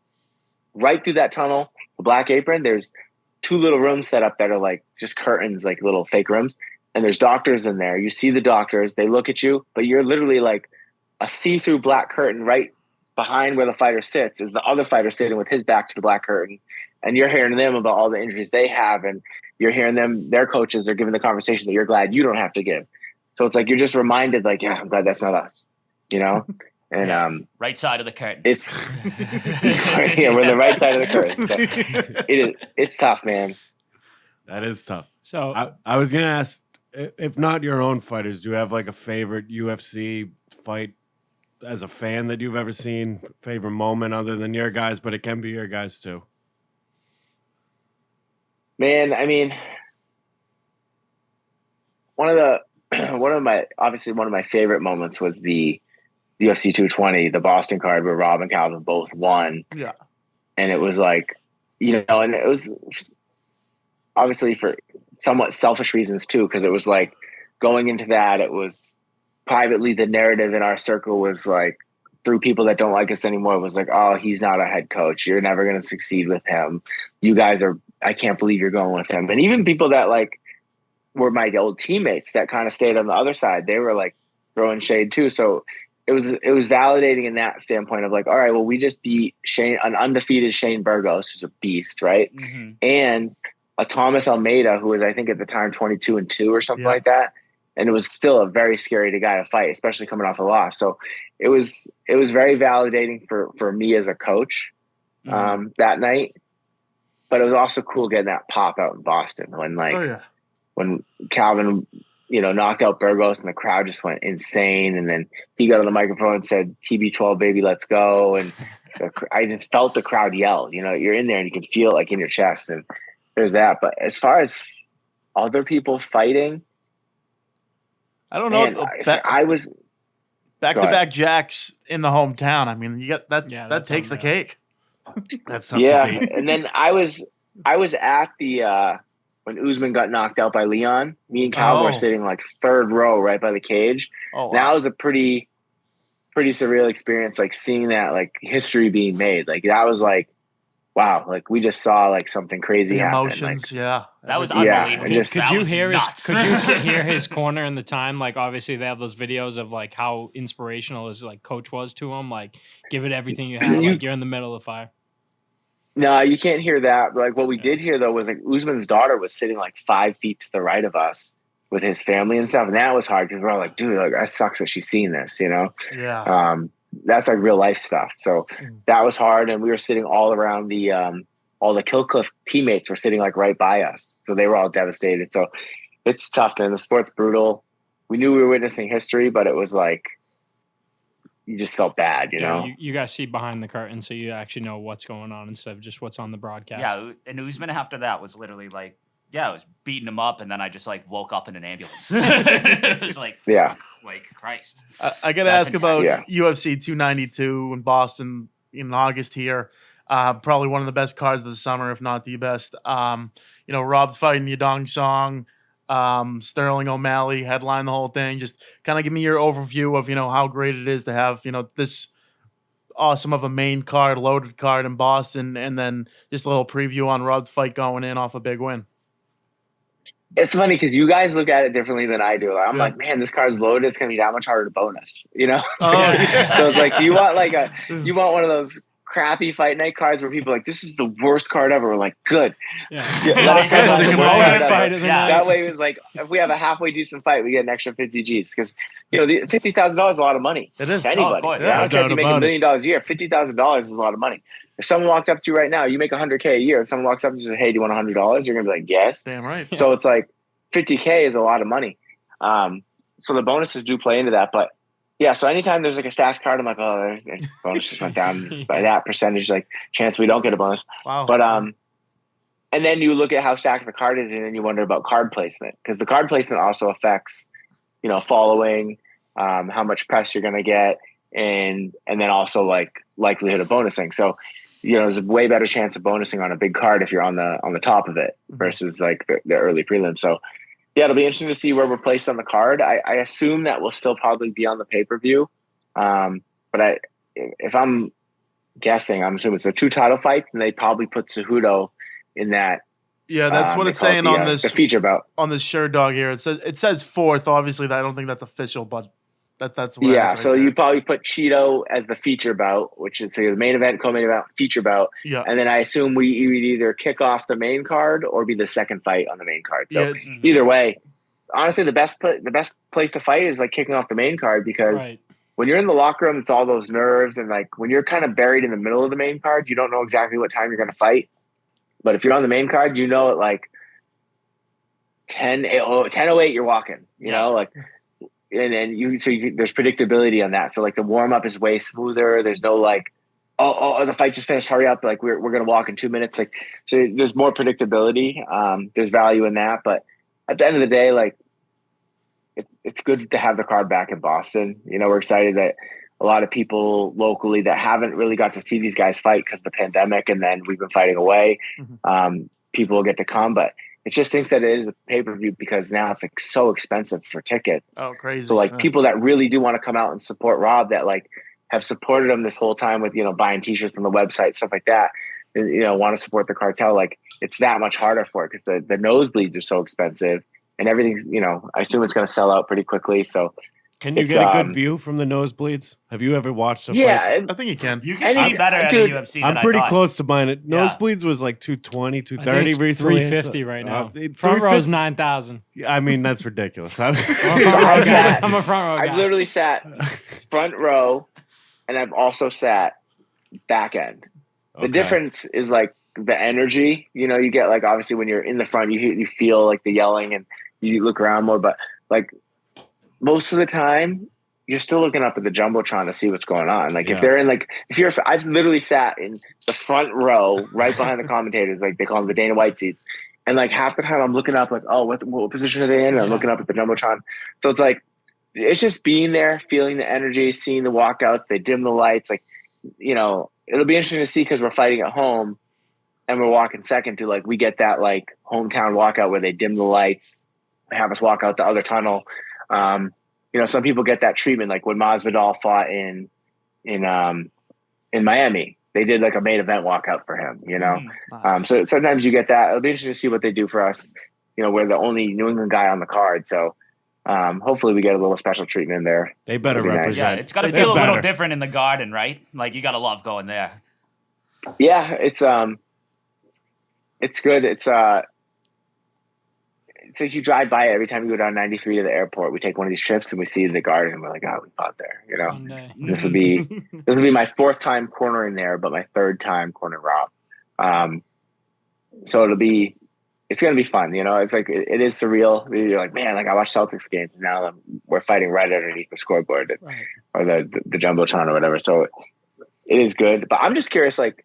Speaker 6: right through that tunnel, the black apron, there's 2 little rooms set up that are just curtains, little fake rooms. And there's doctors in there. You see the doctors, they look at you, but you're literally a see-through black curtain right behind where the fighter sits is the other fighter sitting with his back to the black curtain. And you're hearing them about all the injuries they have. And you're hearing their coaches are giving the conversation that you're glad you don't have to give. So it's you're just reminded, yeah, I'm glad that's not us, And
Speaker 3: right side of the curtain.
Speaker 6: It's yeah, we're the right side of the curtain. So it's tough, man.
Speaker 5: That is tough.
Speaker 4: So
Speaker 5: I was gonna ask, if not your own fighters, do you have a favorite UFC fight as a fan that you've ever seen? Favorite moment other than your guys, but it can be your guys too.
Speaker 6: Man, I mean, one of my favorite moments was the UFC 220, the Boston card where Rob and Calvin both won.
Speaker 2: Yeah.
Speaker 6: And it was and it was obviously for somewhat selfish reasons too, because it was going into that, it was privately the narrative in our circle was through people that don't like us anymore was oh, he's not a head coach. You're never going to succeed with him. You guys I can't believe you're going with him. And even people that were my old teammates that kind of stayed on the other side, they were throwing shade too. So it was validating in that standpoint of like, all right, well, we just beat an undefeated Shane Burgos, who's a beast, right?
Speaker 3: Mm-hmm.
Speaker 6: And a Thomas Almeida, who was, I think at the time 22-2 or something like that. And it was still a very scary guy to fight, especially coming off a loss. So it was very validating for me as a coach that night. But it was also cool getting that pop out in Boston when Calvin, knocked out Burgos and the crowd just went insane. And then he got on the microphone and said, TB12, baby, let's go. And I just felt the crowd yell. You're in there and you can feel it like in your chest. And there's that. But as far as other people fighting,
Speaker 2: I don't know.
Speaker 6: Man, I was
Speaker 2: back-to-back Jacks in the hometown. I mean, you get that.
Speaker 4: Yeah,
Speaker 2: that takes the cake.
Speaker 5: That's something. Yeah,
Speaker 6: and then I was at the when Usman got knocked out by Leon. Me and Calvin were sitting like third row, right by the cage. Oh, wow. That was a pretty surreal experience. Like seeing that, like history being made. Like that was like, wow. Like we just saw like something crazy happen.
Speaker 2: Emotions,
Speaker 3: that was unbelievable.
Speaker 4: Could you hear his corner in the time? Like obviously they have those videos of like how inspirational his like coach was to him. Like give it everything you have. Like you're in the middle of the fire.
Speaker 6: No, you can't hear that. But like what we did hear though was like Usman's daughter was sitting like 5 feet to the right of us with his family and stuff, and that was hard because we're all like, dude, like that sucks that she's seeing this,
Speaker 2: Yeah.
Speaker 6: That's like real life stuff. So that was hard, and we were sitting all around the all the Killcliff teammates were sitting like right by us, so they were all devastated. So it's tough, man. The sport's brutal. We knew we were witnessing history, but it was like you just felt bad, you know.
Speaker 4: You guys see behind the curtain, so you actually know what's going on instead of just what's on the broadcast.
Speaker 3: Yeah, and Usman after that was literally like, I was beating him up, and then I just like woke up in an ambulance. It was like, like Christ.
Speaker 2: I got to ask about UFC 292 in Boston in August here. Probably one of the best cards of the summer, if not the best. Rob's fighting Yadong Song. Sterling O'Malley headline the whole thing. Just kind of give me your overview of how great it is to have this awesome of a main card, loaded card in Boston, and then just a little preview on Rob's fight going in off a big win.
Speaker 6: It's funny because you guys look at it differently than I do. I'm like, man, this card's loaded. It's gonna be that much harder to bonus, So it's like you want one of those crappy fight night cards where people are like, this is the worst card ever. We're like, good. Let us have the worst card ever. That way it was like, if we have a halfway decent fight, we get an extra 50 G's because the $50,000 is a lot of money to anybody. I don't care if you make $1 million a year. $50,000 is a lot of money. If someone walked up to you right now, you make $100K a year, and someone walks up to you and says, hey, do you want $100? You're gonna be like, yes.
Speaker 2: Damn right.
Speaker 6: So it's like $50K is a lot of money. So the bonuses do play into that, but yeah, so anytime there's like a stacked card, I'm like, oh, the bonus just went down by that percentage, like chance we don't get a bonus.
Speaker 2: Wow.
Speaker 6: But and then you look at how stacked the card is, and then you wonder about card placement, because the card placement also affects, following, how much press you're gonna get, and then also like likelihood of bonusing. So, there's a way better chance of bonusing on a big card if you're on the top of it versus like the early prelim. So yeah, it'll be interesting to see where we're placed on the card. I assume that we'll still probably be on the pay-per-view. But if I'm guessing, I'm assuming it's 2 title fights, and they probably put Cejudo in that.
Speaker 2: Yeah, that's what it's saying on this
Speaker 6: the feature bout.
Speaker 2: On this Sure Dog here. It says 4th. Obviously, I don't think that's official, but that's what.
Speaker 6: Yeah, so you probably put Cheeto as the feature bout, which is the main event, co-main event, feature bout.
Speaker 2: Yeah,
Speaker 6: and then I assume we would either kick off the main card or be the second fight on the main card. So either way, honestly, the best place to fight is like kicking off the main card, because when you're in the locker room, it's all those nerves, and like when you're kind of buried in the middle of the main card, you don't know exactly what time you're going to fight. But if you're on the main card, at like 10:08, you're walking. And then there's predictability on that. So like the warm up is way smoother. There's no like, oh, the fight just finished. Hurry up. Like we're going to walk in 2 minutes. Like, so there's more predictability. There's value in that. But at the end of the day, like it's good to have the card back in Boston. We're excited that a lot of people locally that haven't really got to see these guys fight because of the pandemic, and then we've been fighting away. People will get to come, but it just thinks that it is a pay-per-view because now it's like so expensive for tickets.
Speaker 2: Oh, crazy.
Speaker 6: So like people that really do want to come out and support Rob, that like have supported him this whole time with, buying t-shirts from the website, stuff like that, and, want to support the cartel. Like it's that much harder for it because the nosebleeds are so expensive, and everything's, I assume it's going to sell out pretty quickly. So
Speaker 5: Can you get a good view from the nosebleeds? Have you ever watched a fight?
Speaker 2: I think you can.
Speaker 3: You can see better at the UFC than
Speaker 5: I'm pretty
Speaker 3: I thought.
Speaker 5: close to mine. Nosebleeds was like 220, 230 recently.
Speaker 4: 350 right now. Front row's 9,000.
Speaker 5: I mean, that's ridiculous. I'm
Speaker 4: a front row guy.
Speaker 6: I've literally sat front row, and I've also sat back end. The difference is like the energy. You know, you get like obviously when you're in the front, you feel like the yelling and you look around more, but like most of the time you're still looking up at the Jumbotron to see what's going on. Like if they're in I've literally sat in the front row right behind the commentators, like they call them the Dana White seats. And like half the time I'm looking up like, oh, what position are they in? And I'm looking up at the Jumbotron. So it's like, it's just being there, feeling the energy, seeing the walkouts, they dim the lights. Like, you know, it'll be interesting to see because we're fighting at home and we're walking second to like, we get that like hometown walkout where they dim the lights, have us walk out the other tunnel. You know, some people get that treatment, like when Masvidal fought in Miami, they did like a main event walkout for him, you know? Nice. So sometimes you get that. It'll be interesting to see what they do for us. You know, we're the only New England guy on the card. So hopefully we get a little special treatment there.
Speaker 5: They better represent.
Speaker 3: Nice. Yeah, it's got to feel a little different in the Garden, right? Like you got to love going there.
Speaker 6: Yeah, it's good. It's like you drive by it every time you go down 93 to the airport. We take one of these trips and we see the Garden and we're like, oh, we fought there. You know, this will be my fourth time cornering there, but my third time cornering Rob. So it's going to be fun. You know, it's like, it is surreal. You're like, man, like I watch Celtics games and now we're fighting right underneath the scoreboard or the Jumbotron or whatever. So it is good, but I'm just curious, like,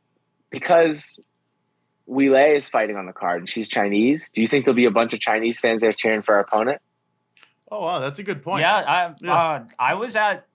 Speaker 6: because Wheeler is fighting on the card and she's Chinese. Do you think there'll be a bunch of Chinese fans there cheering for our opponent?
Speaker 2: Oh, wow. That's a good point.
Speaker 3: Yeah. I was at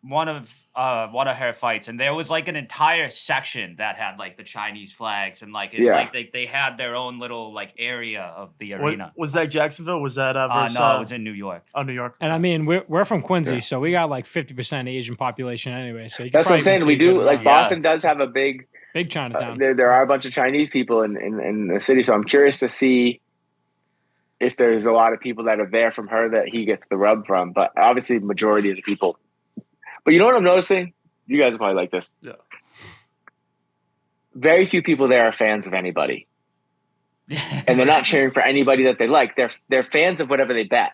Speaker 3: one of her fights and there was like an entire section that had like the Chinese flags and like, they had their own little like area of the arena.
Speaker 2: Was that Jacksonville? Was that versus,
Speaker 3: no, it was in New York.
Speaker 2: Oh, New York.
Speaker 4: And I mean, we're from Quincy, so we got like 50% Asian population anyway. So
Speaker 6: that's what I'm saying. We do like Boston does have a big
Speaker 4: Chinatown.
Speaker 6: There are a bunch of Chinese people in the city, so I'm curious to see if there's a lot of people that are there from her that he gets the rub from. But obviously, the majority of the people. But you know what I'm noticing? You guys are probably like this.
Speaker 2: Yeah.
Speaker 6: Very few people there are fans of anybody, and they're not cheering for anybody that they like. They're fans of whatever they bet.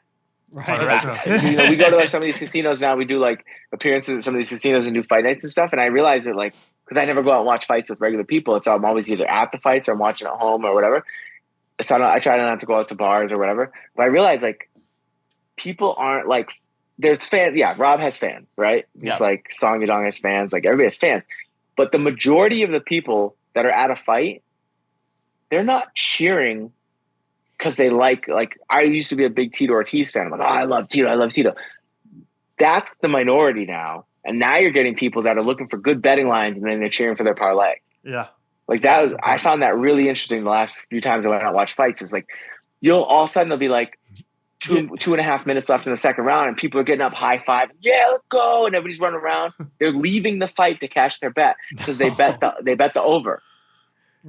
Speaker 4: Right.
Speaker 6: You know, we go to like some of these casinos now. We do like appearances at some of these casinos and do fight nights and stuff. And I realize that like, because I never go out and watch fights with regular people. It's I'm always either at the fights or I'm watching at home or whatever. So I try not to go out to bars or whatever. But I realize like people aren't like, there's fans. Yeah, Rob has fans, right? Just like Song Yadong has fans. Like everybody has fans. But the majority of the people that are at a fight, they're not cheering because they like I used to be a big Tito Ortiz fan. I'm like, oh, I love Tito. That's the minority now. And now you're getting people that are looking for good betting lines and then they're cheering for their parlay.
Speaker 2: Yeah.
Speaker 6: Like that, I found that really interesting the last few times I went out and watched fights. Is like, you'll all of a sudden there'll be like 2.5 minutes left in the second round and people are getting up high five. Yeah, let's go. And everybody's running around. They're leaving the fight to cash their bet because they bet the over.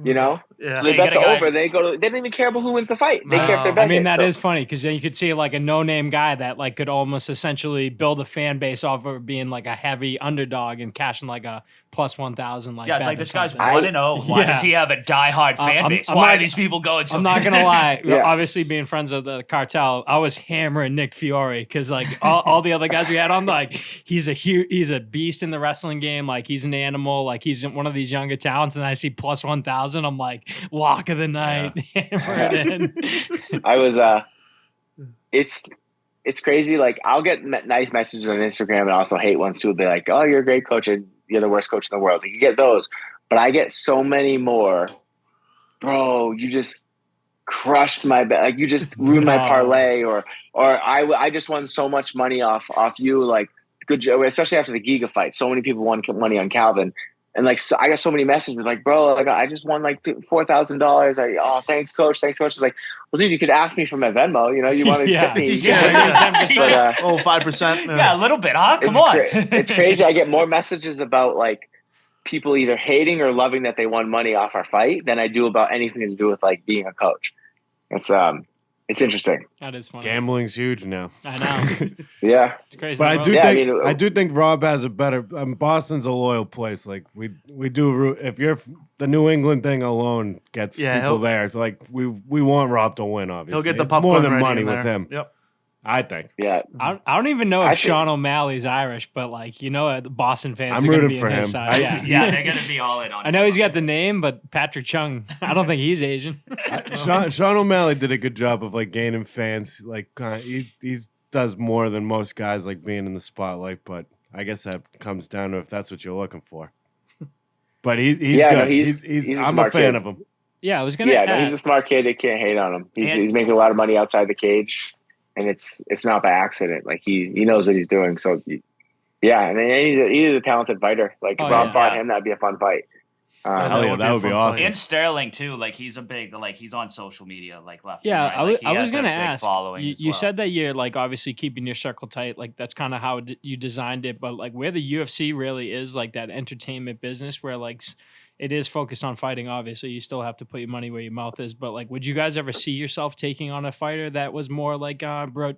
Speaker 6: You know,
Speaker 2: yeah.
Speaker 6: So they bet the over. They don't even care about who wins the fight. They care if they're betting.
Speaker 4: I mean, that is funny because then you could see like a no-name guy that like could almost essentially build a fan base off of being like a heavy underdog and cashing like a plus 1,000. Like
Speaker 3: it's like this guy's 1-0. Why does he have a diehard fan base? Why are these people going?
Speaker 4: I'm not gonna lie. Obviously, being friends with the cartel, I was hammering Nick Fiore because like all the other guys we had on, like he's a beast in the wrestling game. Like he's an animal. Like he's one of these younger talents, and I see plus 1,000. I'm like, lock of the night. Hammer it in.
Speaker 6: I was it's crazy. Like I'll get nice messages on Instagram and also hate ones too. Be like, oh, you're a great coach and you're the worst coach in the world. Like, you get those, but I get so many more. Bro, you just crushed my bet. Like you just ruined my parlay, or I just won so much money off you. Like good job, especially after the Giga fight. So many people won money on Calvin. And like, so I got so many messages like, bro, like I just won like $4,000. Oh, thanks, coach. Thanks, coach. It's like, well, dude, you could ask me for my Venmo. You know, you want to tip me?
Speaker 2: Yeah, 10%. 5%.
Speaker 3: Yeah, a little bit, huh? Come on.
Speaker 6: It's crazy. I get more messages about like people either hating or loving that they won money off our fight than I do about anything to do with like being a coach. It's it's interesting.
Speaker 4: That is funny.
Speaker 5: Gambling's huge now.
Speaker 4: I know.
Speaker 6: Yeah.
Speaker 4: It's crazy.
Speaker 5: But
Speaker 4: world.
Speaker 5: I do think Rob has a better. Boston's a loyal place. Like we do. If you're the New England thing alone gets people there. It's like we want Rob to win. Obviously,
Speaker 2: he'll get the
Speaker 5: it's more than
Speaker 2: popcorn
Speaker 5: money
Speaker 2: ready in
Speaker 5: with
Speaker 2: there.
Speaker 5: him.
Speaker 2: Yep.
Speaker 5: I think.
Speaker 6: Yeah.
Speaker 4: I don't even know if Sean O'Malley's Irish, but like the Boston fans
Speaker 5: I'm
Speaker 4: are going to
Speaker 5: rooting
Speaker 4: be
Speaker 5: for
Speaker 4: on his
Speaker 5: him.
Speaker 4: side.
Speaker 3: Yeah, they're gonna be all in on.
Speaker 4: I know he's got the name, but Patrick Chung, I don't think he's Asian.
Speaker 5: Sean O'Malley did a good job of like gaining fans. Like he does more than most guys, like being in the spotlight. But I guess that comes down to if that's what you're looking for. But he's good.
Speaker 6: No, he's
Speaker 5: I'm a fan of him.
Speaker 4: Yeah, I was gonna.
Speaker 6: Yeah, no, he's a smart kid. They can't hate on him. He's making a lot of money outside the cage, and it's not by accident. Like he knows what he's doing. So yeah, and he's a talented fighter. Like if Rob fought him, that'd be a fun fight.
Speaker 5: That would be awesome.
Speaker 3: And Sterling too. Like he's a big he's on social media left.
Speaker 4: Yeah,
Speaker 3: and right.
Speaker 4: I was gonna ask.
Speaker 3: Following
Speaker 4: you said that you're like obviously keeping your circle tight. Like that's kind of how you designed it. But like where the UFC really is like that entertainment business where like it is focused on fighting. Obviously, you still have to put your money where your mouth is. But like, would you guys ever see yourself taking on a fighter that was more like bread?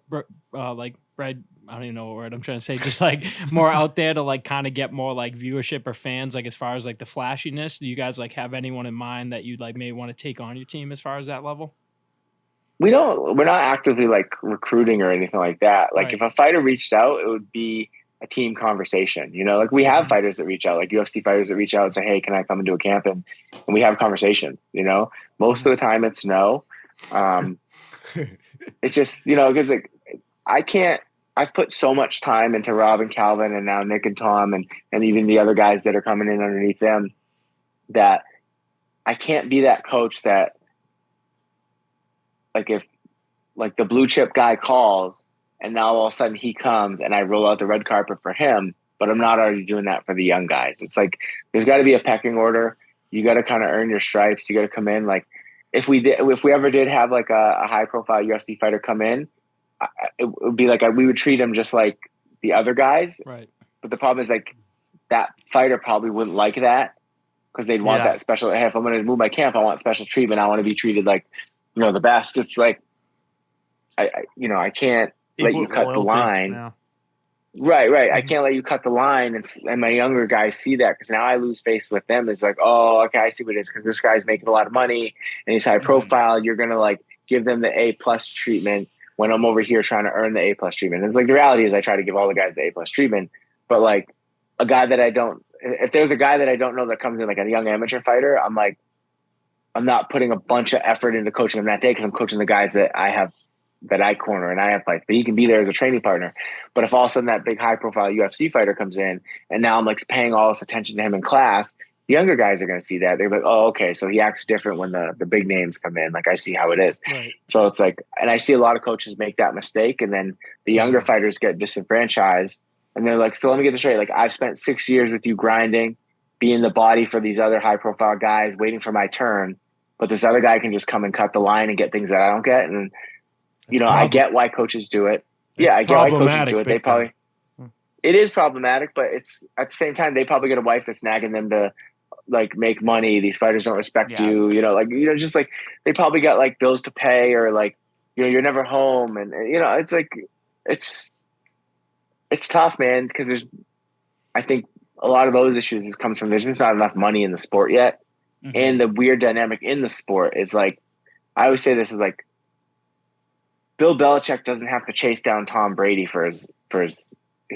Speaker 4: I don't even know what word I'm trying to say. Just like more out there to like kind of get more like viewership or fans. Like as far as like the flashiness, do you guys like have anyone in mind that you'd like may want to take on your team as far as that level?
Speaker 6: We're not actively like recruiting or anything like that. Like if a fighter reached out, it would be a team conversation, like we have fighters that reach out, like UFC fighters that reach out and say, hey, can I come into a camp? And we have conversations, most of the time it's no. It's just, because like I've put so much time into Rob and Calvin and now Nick and Tom and even the other guys that are coming in underneath them that I can't be that coach that like if like the blue chip guy calls and now all of a sudden he comes and I roll out the red carpet for him, but I'm not already doing that for the young guys. It's like, there's got to be a pecking order. You got to kind of earn your stripes. You got to come in. Like if we ever did have like a high profile UFC fighter come in, it would be like, we would treat him just like the other guys.
Speaker 4: Right.
Speaker 6: But the problem is like that fighter probably wouldn't like that because they'd want that special. Hey, if I'm going to move my camp, I want special treatment. I want to be treated like, the best. It's like, I can't let you cut the line. Yeah. Right. Mm-hmm. I can't let you cut the line. And my younger guys see that because now I lose face with them. It's like, oh, okay, I see what it is because this guy's making a lot of money and he's high profile. You're going to like give them the A+ treatment when I'm over here trying to earn the A+ treatment. And it's like the reality is I try to give all the guys the A+ treatment, but like a guy that if there's a guy that I don't know that comes in like a young amateur fighter, I'm like, I'm not putting a bunch of effort into coaching him that day because I'm coaching the guys that I corner and I have fights, but he can be there as a training partner. But if all of a sudden that big high profile UFC fighter comes in and now I'm like paying all this attention to him in class, the younger guys are going to see that. They're like, oh, okay. So he acts different when the big names come in. Like I see how it is.
Speaker 4: Right.
Speaker 6: So it's like, and I see a lot of coaches make that mistake. And then the younger fighters get disenfranchised and they're like, so let me get this straight. Like I've spent 6 years with you grinding, being the body for these other high profile guys, waiting for my turn. But this other guy can just come and cut the line and get things that I don't get. And I get why coaches do it. I get why coaches do it. They probably, it is problematic, but it's at the same time, they probably get a wife that's nagging them to like make money. These fighters don't respect you, just like they probably got like bills to pay or like, you're never home. And, it's like, it's tough, man. Cause I think a lot of those issues comes from, there's just not enough money in the sport yet. Mm-hmm. And the weird dynamic in the sport is like, I always say this is like, Bill Belichick doesn't have to chase down Tom Brady for his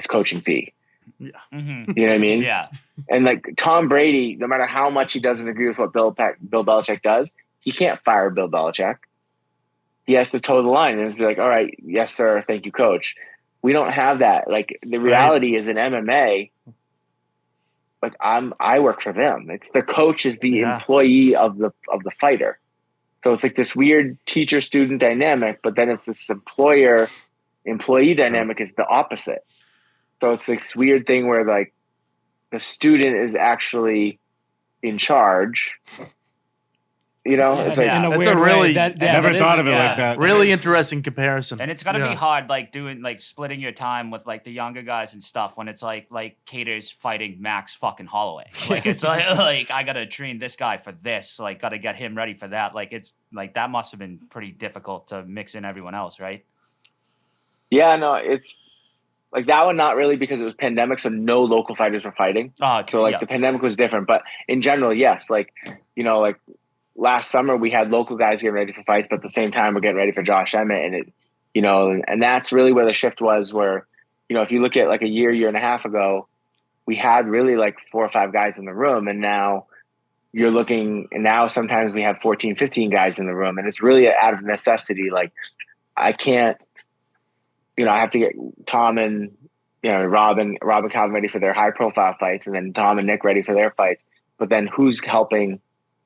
Speaker 6: coaching fee.
Speaker 2: Yeah.
Speaker 3: Mm-hmm.
Speaker 6: You know what I mean?
Speaker 3: Yeah.
Speaker 6: And like Tom Brady, no matter how much he doesn't agree with what Bill Belichick does, he can't fire Bill Belichick. He has to toe the line and just be like, all right, yes, sir. Thank you, coach. We don't have that. Like the reality is in MMA, like I work for them. It's the coach is the employee of the fighter. So it's like this weird teacher-student dynamic, but then it's this employer-employee dynamic is the opposite. So it's this weird thing where like the student is actually in charge It's like
Speaker 2: that's a really
Speaker 5: never thought of it like that.
Speaker 2: Really interesting comparison.
Speaker 3: And it's gonna be hard, like doing like splitting your time with like the younger guys and stuff when it's like Kattar's fighting Max fucking Holloway. Like it's like I gotta train this guy for this, like gotta get him ready for that. Like it's like that must have been pretty difficult to mix in everyone else, right?
Speaker 6: Yeah, no, it's like that one not really because it was pandemic, so no local fighters were fighting. So like the pandemic was different, but in general, yes, like like last summer we had local guys getting ready for fights, but at the same time we're getting ready for Josh Emmett, and it, and that's really where the shift was. Where if you look at like a year and a half ago, we had really like 4 or 5 guys in the room, and now you're looking, and now sometimes we have 14, 15 guys in the room, and it's really out of necessity. Like I can't, I have to get Tom and Rob and Calvin ready for their high profile fights, and then Tom and Nick ready for their fights. But then who's helping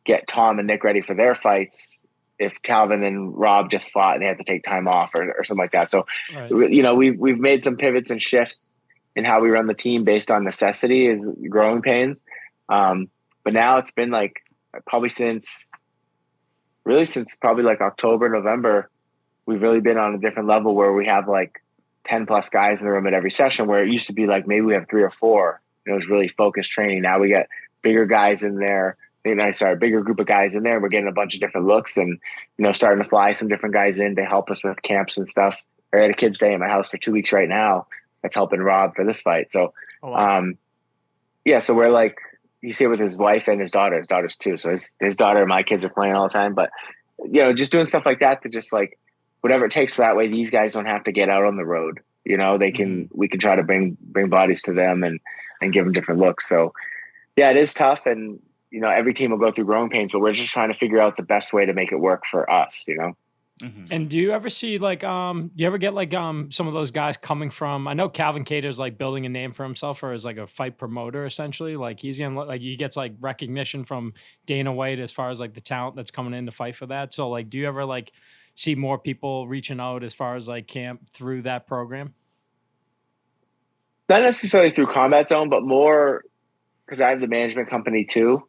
Speaker 6: get Tom and Nick ready for their fights if Calvin and Rob just fought and they had to take time off or something like that? So, we've made some pivots and shifts in how we run the team based on necessity and growing pains. But now it's been like probably since probably like October, November, we've really been on a different level where we have like 10 plus guys in the room at every session, where it used to be like maybe we have 3 or 4. It was really focused training. Now we got bigger guys in there. Bigger group of guys in there. We're getting a bunch of different looks and, starting to fly some different guys in to help us with camps and stuff. I had a kid stay in my house for 2 weeks right now that's helping Rob for this fight. So, so we're like, you see it with his wife and his daughter. His daughter's 2. So his daughter and my kids are playing all the time. But, just doing stuff like that to just like whatever it takes, so that way these guys don't have to get out on the road. We can try to bring bodies to them and give them different looks. So, yeah, it is tough. And, every team will go through growing pains, but we're just trying to figure out the best way to make it work for us,
Speaker 4: Mm-hmm. And do you ever see like, you ever get like some of those guys coming from, I know Calvin Kattar's like building a name for himself or as like a fight promoter, essentially. Like he gets like recognition from Dana White as far as like the talent that's coming in to fight for that. So like, do you ever like see more people reaching out as far as like camp through that program?
Speaker 6: Not necessarily through Combat Zone, but more because I have the management company too.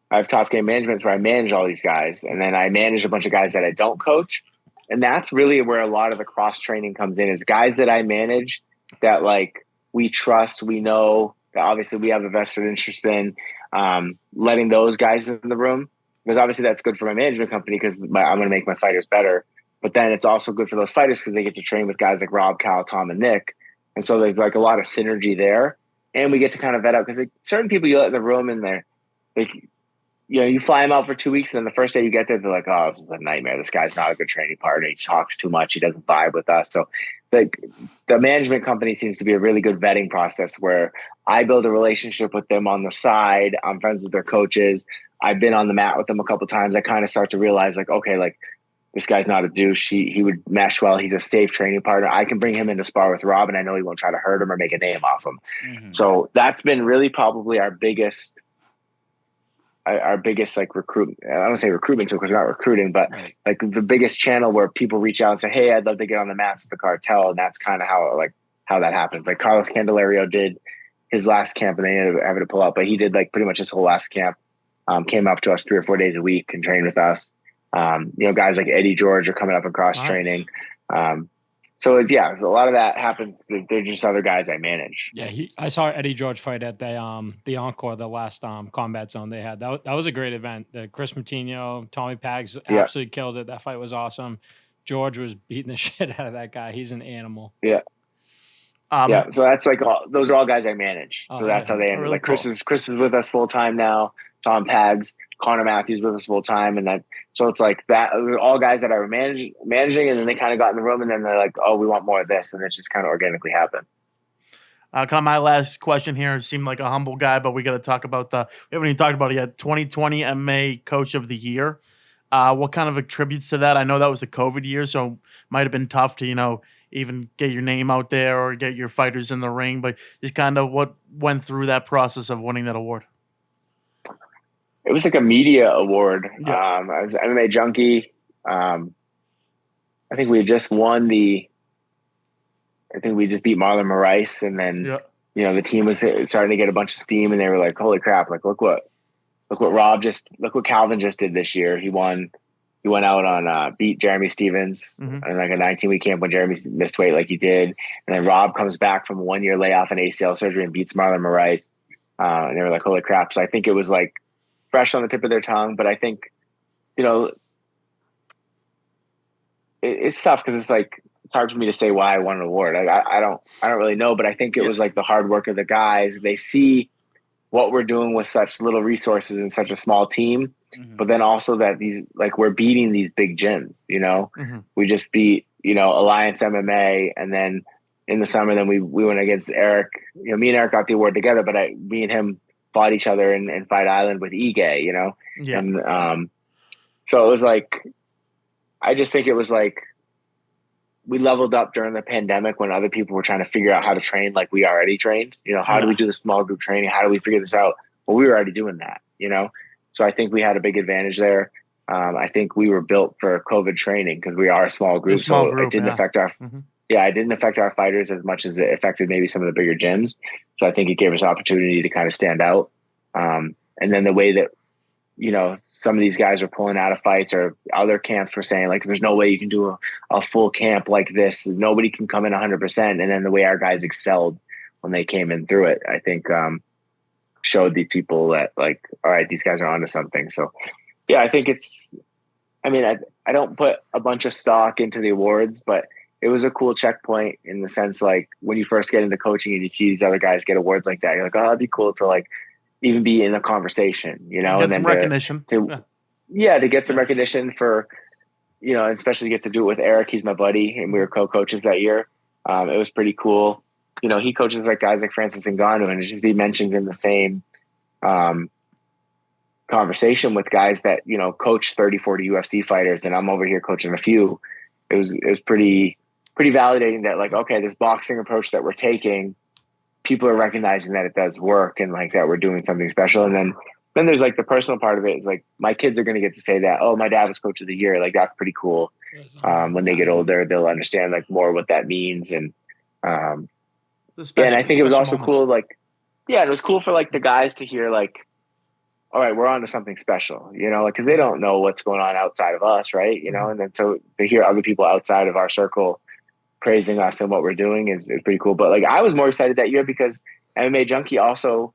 Speaker 6: I have Top Game Management where I manage all these guys, and then I manage a bunch of guys that I don't coach. And that's really where a lot of the cross training comes in, is guys that I manage that like we trust, we know that obviously we have a vested interest in letting those guys in the room, because obviously that's good for my management company because I'm going to make my fighters better. But then it's also good for those fighters because they get to train with guys like Rob, Cal, Tom, and Nick. And so there's like a lot of synergy there. And we get to kind of vet out because certain people you let in the room in there, you fly them out for 2 weeks, and then the first day you get there, they're like, "Oh, this is a nightmare. This guy's not a good training partner. He talks too much. He doesn't vibe with us." So, the management company seems to be a really good vetting process where I build a relationship with them on the side. I'm friends with their coaches. I've been on the mat with them a couple of times. I kind of start to realize, like, okay, like this guy's not a douche. He would mesh well. He's a safe training partner. I can bring him in to spar with Rob, and I know he won't try to hurt him or make a name off him. Mm-hmm. So that's been really probably our biggest like recruitment. I don't want to say recruitment tool because we're not recruiting, but like the biggest channel where people reach out and say, "Hey, I'd love to get on the mats with the cartel." And that's kind of how that happens. Like Carlos Candelario did his last camp and they ended up having to pull out, but he did like pretty much his whole last camp, came up to us 3 or 4 days a week and trained with us. Guys like Eddie George are coming up and cross training. So a lot of that happens. They're just other guys I manage.
Speaker 4: Yeah, I saw Eddie George fight at the Encore, the last Combat Zone they had. That was a great event. The Chris Matinho, Tommy Pags absolutely killed it. That fight was awesome. George was beating the shit out of that guy. He's an animal.
Speaker 6: Yeah. So that's like those are all guys I manage. So that's how they end. Really like Chris is with us full time now. Tom Pags, Connor Matthews with us full time, and that. So it's like that. All guys that I were managing, and then they kind of got in the room, and then they're like, "Oh, we want more of this," and it just kind of organically happened.
Speaker 2: Kind of my last question here. Seemed like a humble guy, but we got to talk about we haven't even talked about it yet. 2020 MMA Coach of the Year. What kind of attributes to that? I know that was a COVID year, so it might have been tough to even get your name out there or get your fighters in the ring. But just kind of what went through that process of winning that award.
Speaker 6: It was like a media award. Yeah. I was an MMA junkie. I think we had just won I think we just beat Marlon Moraes, and then the team was starting to get a bunch of steam, and they were like, "Holy crap! Like, look look what Calvin just did this year. He went out on beat Jeremy Stevens in like a 19-week camp when Jeremy missed weight like he did. And then Rob comes back from a 1-year layoff and ACL surgery and beats Marlon Moraes. And they were like, holy crap. So I think it was like fresh on the tip of their tongue. But I think, it's tough because it's like, it's hard for me to say why I won an award. Like, I don't really know, but I think it was like the hard work of the guys. They see what we're doing with such little resources and such a small team, but then also that we're beating these big gyms, we just beat, Alliance MMA. And then in the summer, then we went against Eric, me and Eric got the award together, but me and him fought each other in Fight Island with Ige,
Speaker 2: Yeah.
Speaker 6: And so it was like, I just think it was like, we leveled up during the pandemic when other people were trying to figure out how to train like we already trained. How do we do the small group training? How do we figure this out? Well, we were already doing that, So I think we had a big advantage there. I think we were built for COVID training because we are a small group. It didn't affect our it didn't affect our fighters as much as it affected maybe some of the bigger gyms. So I think it gave us opportunity to kind of stand out. And then the way that, some of these guys were pulling out of fights or other camps were saying like, there's no way you can do a full camp like this. Nobody can come in 100%. And then the way our guys excelled when they came in through it, I think showed these people that like, all right, these guys are onto something. So yeah, I think I don't put a bunch of stock into the awards, but it was a cool checkpoint in the sense, like when you first get into coaching and you see these other guys get awards like that, you're like, oh, that'd be cool to like, even be in a conversation,
Speaker 2: get
Speaker 6: and then
Speaker 2: some recognition.
Speaker 6: To get some recognition for, and especially get to do it with Eric. He's my buddy and we were co-coaches that year. It was pretty cool. He coaches like guys like Francis Ngannou and just be mentioned in the same conversation with guys that, coach 30, 40 UFC fighters. And I'm over here coaching a few. It was pretty validating that like, okay, this boxing approach that we're taking, people are recognizing that it does work and like that we're doing something special. And then there's like the personal part of it is like my kids are going to get to say that, oh, my dad was coach of the year. Like that's pretty cool. When they get older, they'll understand like more what that means. And and I think it was also cool. Like, it was cool for like the guys to hear like, all right, we're on to something special, like, cause they don't know what's going on outside of us. Right. And then so to hear other people outside of our circle praising us and what we're doing is pretty cool. But like, I was more excited that year because MMA Junkie also,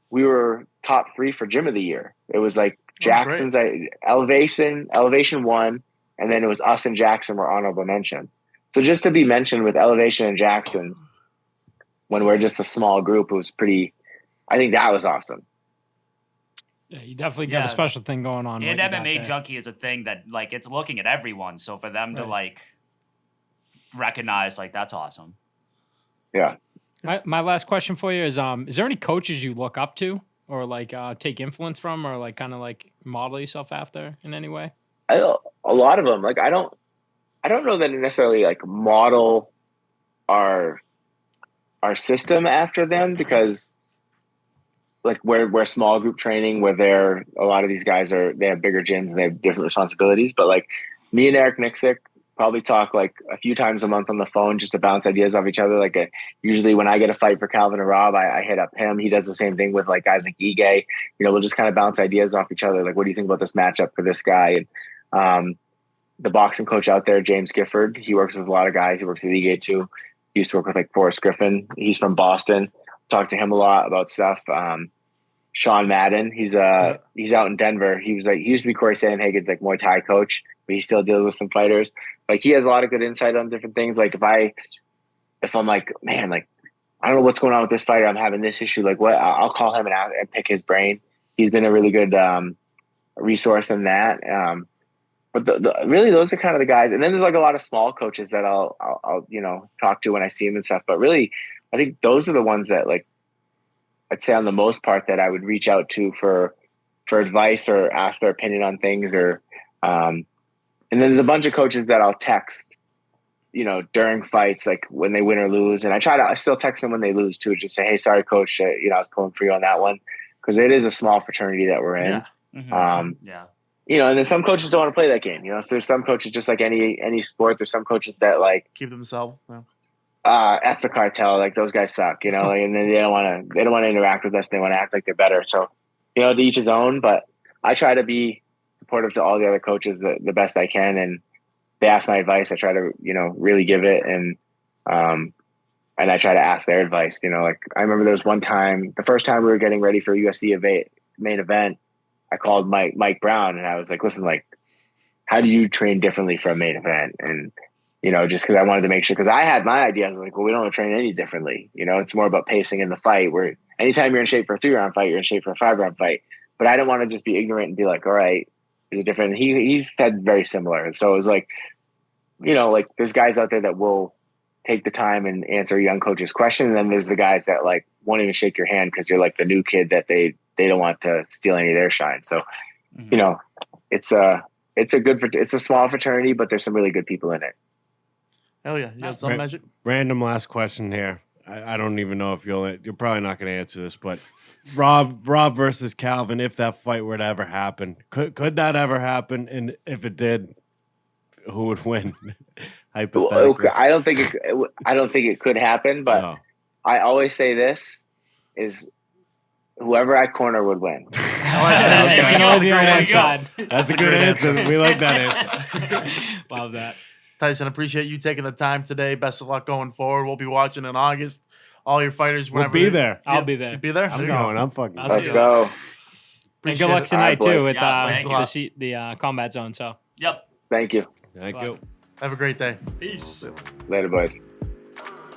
Speaker 6: we were top 3 for gym of the year. It was like Jackson's Elevation won. And then it was us and Jackson were honorable mentions. So just to be mentioned with Elevation and Jackson's when we're just a small group, it was I think that was awesome.
Speaker 4: Yeah, you definitely got a special thing going on.
Speaker 3: And MMA Junkie is a thing that like, it's looking at everyone. So for them to like, recognize like that's awesome.
Speaker 6: Yeah.
Speaker 4: My last question for you is there any coaches you look up to or like take influence from or like kind of like model yourself after in any way?
Speaker 6: A lot of them. Like I don't know that I necessarily like model our system after them because like we're small group training where a lot of these guys they have bigger gyms and they have different responsibilities. But like me and Eric Nixick probably talk like a few times a month on the phone just to bounce ideas off each other. Like usually when I get a fight for Calvin and Rob, I hit up him. He does the same thing with like guys like Ige. We'll just kind of bounce ideas off each other. Like, what do you think about this matchup for this guy? And the boxing coach out there, James Gifford, he works with a lot of guys. He works with Ige too. He used to work with like Forrest Griffin. He's from Boston. Talked to him a lot about stuff. Sean Madden, he's out in Denver. He used to be Corey Sandhagen's like Muay Thai coach, but he still deals with some fighters. Like he has a lot of good insight on different things. Like if I'm like, man, like I don't know what's going on with this fighter. I'm having this issue. Like what? I'll call him and pick his brain. He's been a really good resource in that. But really, those are kind of the guys. And then there's like a lot of small coaches that I'll talk to when I see them and stuff. But really, I think those are the ones that like I'd say on the most part that I would reach out to for advice or ask their opinion on things or. And then there's a bunch of coaches that I'll text, during fights, like when they win or lose. And I still text them when they lose too, just say, hey, sorry, coach, I was pulling for you on that one. Cause it is a small fraternity that we're in.
Speaker 3: Yeah.
Speaker 6: And then some coaches don't want to play that game, So there's some coaches, just like any sport, there's some coaches that like
Speaker 2: keep themselves.
Speaker 6: F the cartel, like those guys suck, and then they don't want to interact with us. They want to act like they're better. So, to each his own, but I try to be supportive to all the other coaches the best I can. And they ask my advice. I try to, really give it. And I try to ask their advice, like I remember there was one time, the first time we were getting ready for a UFC main event, I called Mike Brown and I was like, listen, like, how do you train differently for a main event? And, just because I wanted to make sure, because I had my idea. I was like, well, we don't train any differently. It's more about pacing in the fight, where anytime you're in shape for a 3-round fight, you're in shape for a 5-round fight. But I didn't want to just be ignorant and be like, all right, there's a different. He said very similar. And so it was like, like there's guys out there that will take the time and answer a young coach's question. And then there's the guys that like won't even shake your hand because you're like the new kid that they don't want to steal any of their shine. So, it's a small fraternity, but there's some really good people in it.
Speaker 2: Hell yeah. You got some magic?
Speaker 5: Random last question here. I don't even know if you're probably not going to answer this, but Rob versus Calvin, if that fight were to ever happen, could that ever happen? And if it did, who would win? Hypothetically.
Speaker 6: I don't think it could happen, but no. I always say this is whoever I corner would win.
Speaker 5: That's a good answer. We like that answer.
Speaker 2: Love that. Tyson, appreciate you taking the time today. Best of luck going forward. We'll be watching in August. All your fighters, whenever.
Speaker 5: We'll be there.
Speaker 4: I'll be there.
Speaker 2: You'll be there?
Speaker 5: I'm going. I'm fucking.
Speaker 6: Let's go.
Speaker 4: And good luck tonight, too, with the combat zone. So.
Speaker 3: Yep.
Speaker 6: Thank you.
Speaker 5: Thank you.
Speaker 2: Have a great day.
Speaker 4: Peace.
Speaker 6: Later, boys.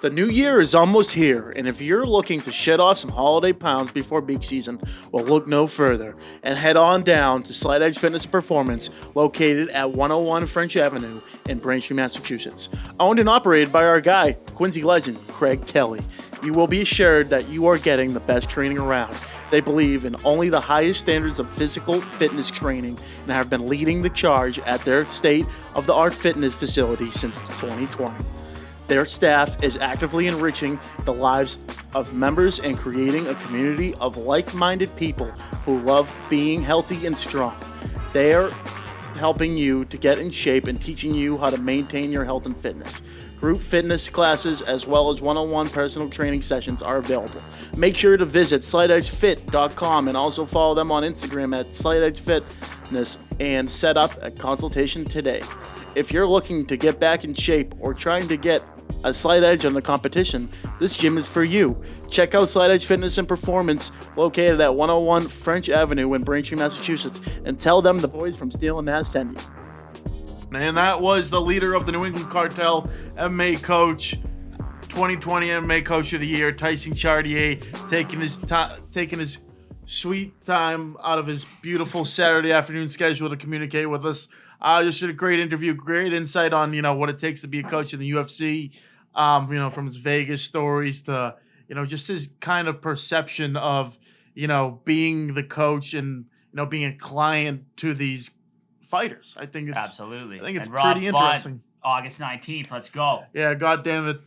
Speaker 2: The new year is almost here, and if you're looking to shed off some holiday pounds before beach season, well, look no further and head on down to Slight Edge Fitness and Performance, located at 101 French Avenue in Braintree, Massachusetts. Owned and operated by our guy, Quincy legend, Craig Kelly. You will be assured that you are getting the best training around. They believe in only the highest standards of physical fitness training and have been leading the charge at their state-of-the-art fitness facility since 2020. Their staff is actively enriching the lives of members and creating a community of like-minded people who love being healthy and strong. They are helping you to get in shape and teaching you how to maintain your health and fitness. Group fitness classes as well as one-on-one personal training sessions are available. Make sure to visit slightedgefit.com and also follow them on Instagram at slightedgefitness and set up a consultation today. If you're looking to get back in shape or trying to get a slight edge on the competition, this gym is for you. Check out Slight Edge Fitness and Performance, located at 101 French Avenue in Braintree, Massachusetts, and tell them the boys from Steele Nazz sent you. And that was the leader of the New England Cartel, MMA coach, 2020 MMA Coach of the Year, Tyson Chartier, taking his sweet time out of his beautiful Saturday afternoon schedule to communicate with us. Just a great interview, great insight on, what it takes to be a coach in the UFC, from his Vegas stories to, just his kind of perception of, being the coach and, being a client to these fighters. I think it's
Speaker 3: absolutely.
Speaker 2: I think it's
Speaker 3: and
Speaker 2: pretty
Speaker 3: Rob Font,
Speaker 2: interesting.
Speaker 3: August 19th, let's go.
Speaker 2: Yeah, God damn it.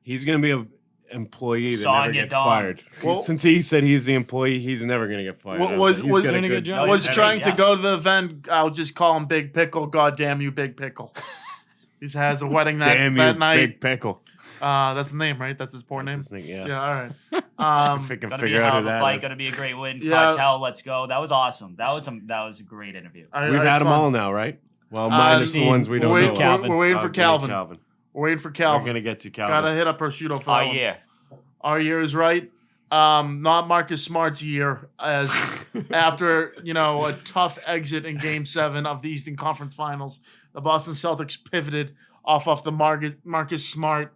Speaker 5: He's gonna be an employee that never gets fired. Well, since he said he's the employee, he's never gonna get fired.
Speaker 2: Was doing a good job. Was trying to go to the event. I'll just call him Big Pickle. God damn you, Big Pickle. He has a wedding that night.
Speaker 5: Big Pickle.
Speaker 2: That's the name, right? That's his poor name.
Speaker 5: Yeah.
Speaker 2: All right.
Speaker 3: Gonna be a hell of a fight. Gonna be a great win. Yeah. Cartel, let's go. That was awesome. That was a great interview.
Speaker 5: We've had them all now, right? Well, minus the ones we don't know.
Speaker 2: We're waiting for Calvin. We're waiting for Calvin.
Speaker 5: We're gonna get to Calvin.
Speaker 2: Gotta hit up Prosciutto for that one.
Speaker 3: Yeah.
Speaker 2: Our year is right. Not Marcus Smart's year, as after a tough exit in Game 7 of the Eastern Conference Finals, the Boston Celtics pivoted off the Marcus Smart,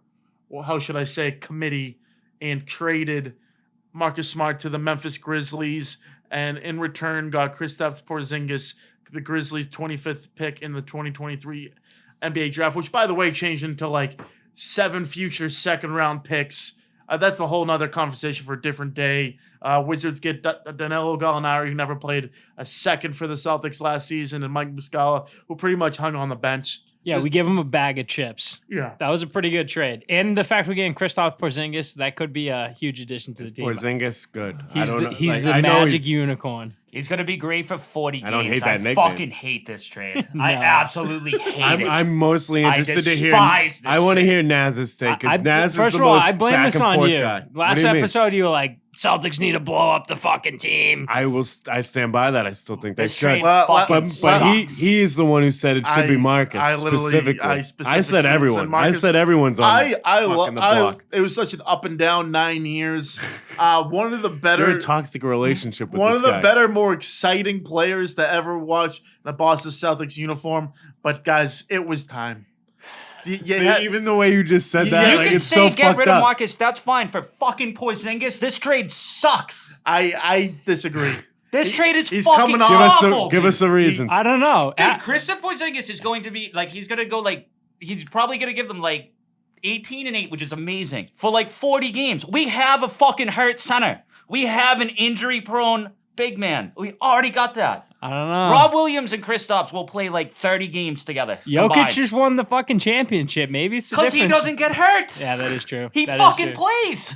Speaker 2: well, how should I say, committee, and traded Marcus Smart to the Memphis Grizzlies, and in return got Kristaps Porzingis, the Grizzlies' 25th pick in the 2023 NBA draft, which, by the way, changed into 7 future second-round picks. That's a whole nother conversation for a different day. Wizards get Danilo Gallinari, who never played a second for the Celtics last season, and Mike Muscala, who pretty much hung on the bench.
Speaker 4: Yeah, we give him a bag of chips.
Speaker 2: Yeah.
Speaker 4: That was a pretty good trade. And the fact we're getting Kristaps Porzingis, that could be a huge addition to the team.
Speaker 5: Porzingis, good.
Speaker 4: He's the magic unicorn.
Speaker 3: He's going to be great for 40 games.
Speaker 5: I don't hate that nickname.
Speaker 3: I fucking hate this trade. No. I absolutely hate it.
Speaker 5: I'm mostly interested to hear.
Speaker 3: I
Speaker 5: want to hear Nazz's take, because Nazz is the most
Speaker 4: I blame this on you.
Speaker 5: Guy.
Speaker 4: Last episode, you were like, Celtics need to blow up the fucking team.
Speaker 5: I stand by that. I still think they
Speaker 4: This
Speaker 5: should.
Speaker 4: trade
Speaker 5: But
Speaker 4: sucks.
Speaker 5: he is the one who said it should be Marcus.
Speaker 2: I
Speaker 5: specifically. I said everyone.
Speaker 2: Marcus.
Speaker 5: I said everyone's on. The block.
Speaker 2: It was such an up and down 9 years. One of the better
Speaker 5: You're in a toxic relationship with
Speaker 2: one
Speaker 5: this
Speaker 2: of the
Speaker 5: guy.
Speaker 2: better, more exciting players to ever watch in a Boston Celtics uniform. But guys, it was time.
Speaker 5: Even the way you just said that,
Speaker 3: You
Speaker 5: like,
Speaker 3: can
Speaker 5: it's
Speaker 3: say
Speaker 5: so
Speaker 3: get
Speaker 5: fucked
Speaker 3: rid of
Speaker 5: up.
Speaker 3: Marcus. That's fine. For fucking Porzingis, this trade sucks.
Speaker 2: I disagree.
Speaker 3: This trade is
Speaker 2: he's
Speaker 3: fucking
Speaker 2: coming off-
Speaker 3: awful.
Speaker 5: Give us a reason.
Speaker 4: I don't know.
Speaker 3: Dude, Kristaps Porzingis is going to be like he's gonna go like he's probably gonna give them like 18-8, which is amazing for like 40 games. We have a fucking hurt center. We have an injury-prone big man. We already got that.
Speaker 4: I don't know.
Speaker 3: Rob Williams and Kristaps will play like 30 games together.
Speaker 4: Jokic just won the fucking championship. Maybe it's the
Speaker 3: because
Speaker 4: difference.
Speaker 3: he doesn't get hurt.
Speaker 4: Yeah, that is true.
Speaker 3: He
Speaker 4: That is
Speaker 3: fucking
Speaker 4: true.
Speaker 3: plays.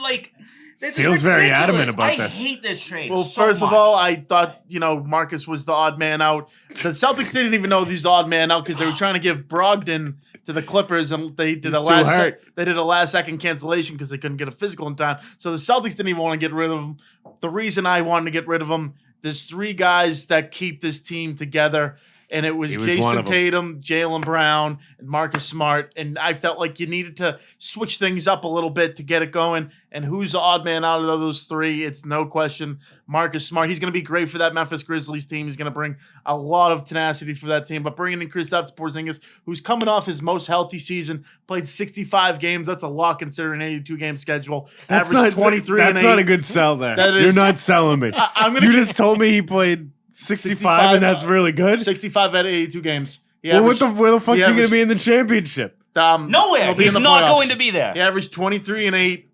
Speaker 3: Like this
Speaker 5: Steele's
Speaker 3: is
Speaker 5: very
Speaker 3: ridiculous.
Speaker 5: adamant about
Speaker 3: I
Speaker 5: this.
Speaker 3: hate this trade.
Speaker 2: Well,
Speaker 3: so
Speaker 2: first of
Speaker 3: much.
Speaker 2: all, I thought, Marcus was the odd man out. The Celtics didn't even know he was the odd man out because they were trying to give Brogdon to the Clippers, and they did they did a last second cancellation because they couldn't get a physical in time. So the Celtics didn't even want to get rid of him. The reason I wanted to get rid of him, there's 3 guys that keep this team together. And it was
Speaker 5: He was one
Speaker 2: Jason
Speaker 5: of 'em.
Speaker 2: Tatum, Jaylen Brown, and Marcus Smart. And I felt like you needed to switch things up a little bit to get it going. And who's the odd man out of those 3? It's no question Marcus Smart. He's going to be great for that Memphis Grizzlies team. He's going to bring a lot of tenacity for that team. But bringing in Kristaps Porzingis, who's coming off his most healthy season, played 65 games. That's a lot considering an 82-game schedule.
Speaker 5: That's
Speaker 2: Averaged
Speaker 5: not
Speaker 2: 23
Speaker 5: That's
Speaker 2: and
Speaker 5: not
Speaker 2: 8.
Speaker 5: a good sell there.
Speaker 2: That is-
Speaker 5: You're not selling me.
Speaker 2: I'm gonna
Speaker 5: You
Speaker 2: give-
Speaker 5: just told me he played 65 and that's really good.
Speaker 2: 65 out of 82 games.
Speaker 5: Well, where the fuck's he going to
Speaker 2: averaged-
Speaker 5: be in the championship?
Speaker 3: nowhere.
Speaker 2: he'll be
Speaker 3: He's
Speaker 2: in the
Speaker 3: not
Speaker 2: playoffs.
Speaker 3: going to be there.
Speaker 2: He averaged 23 and 8.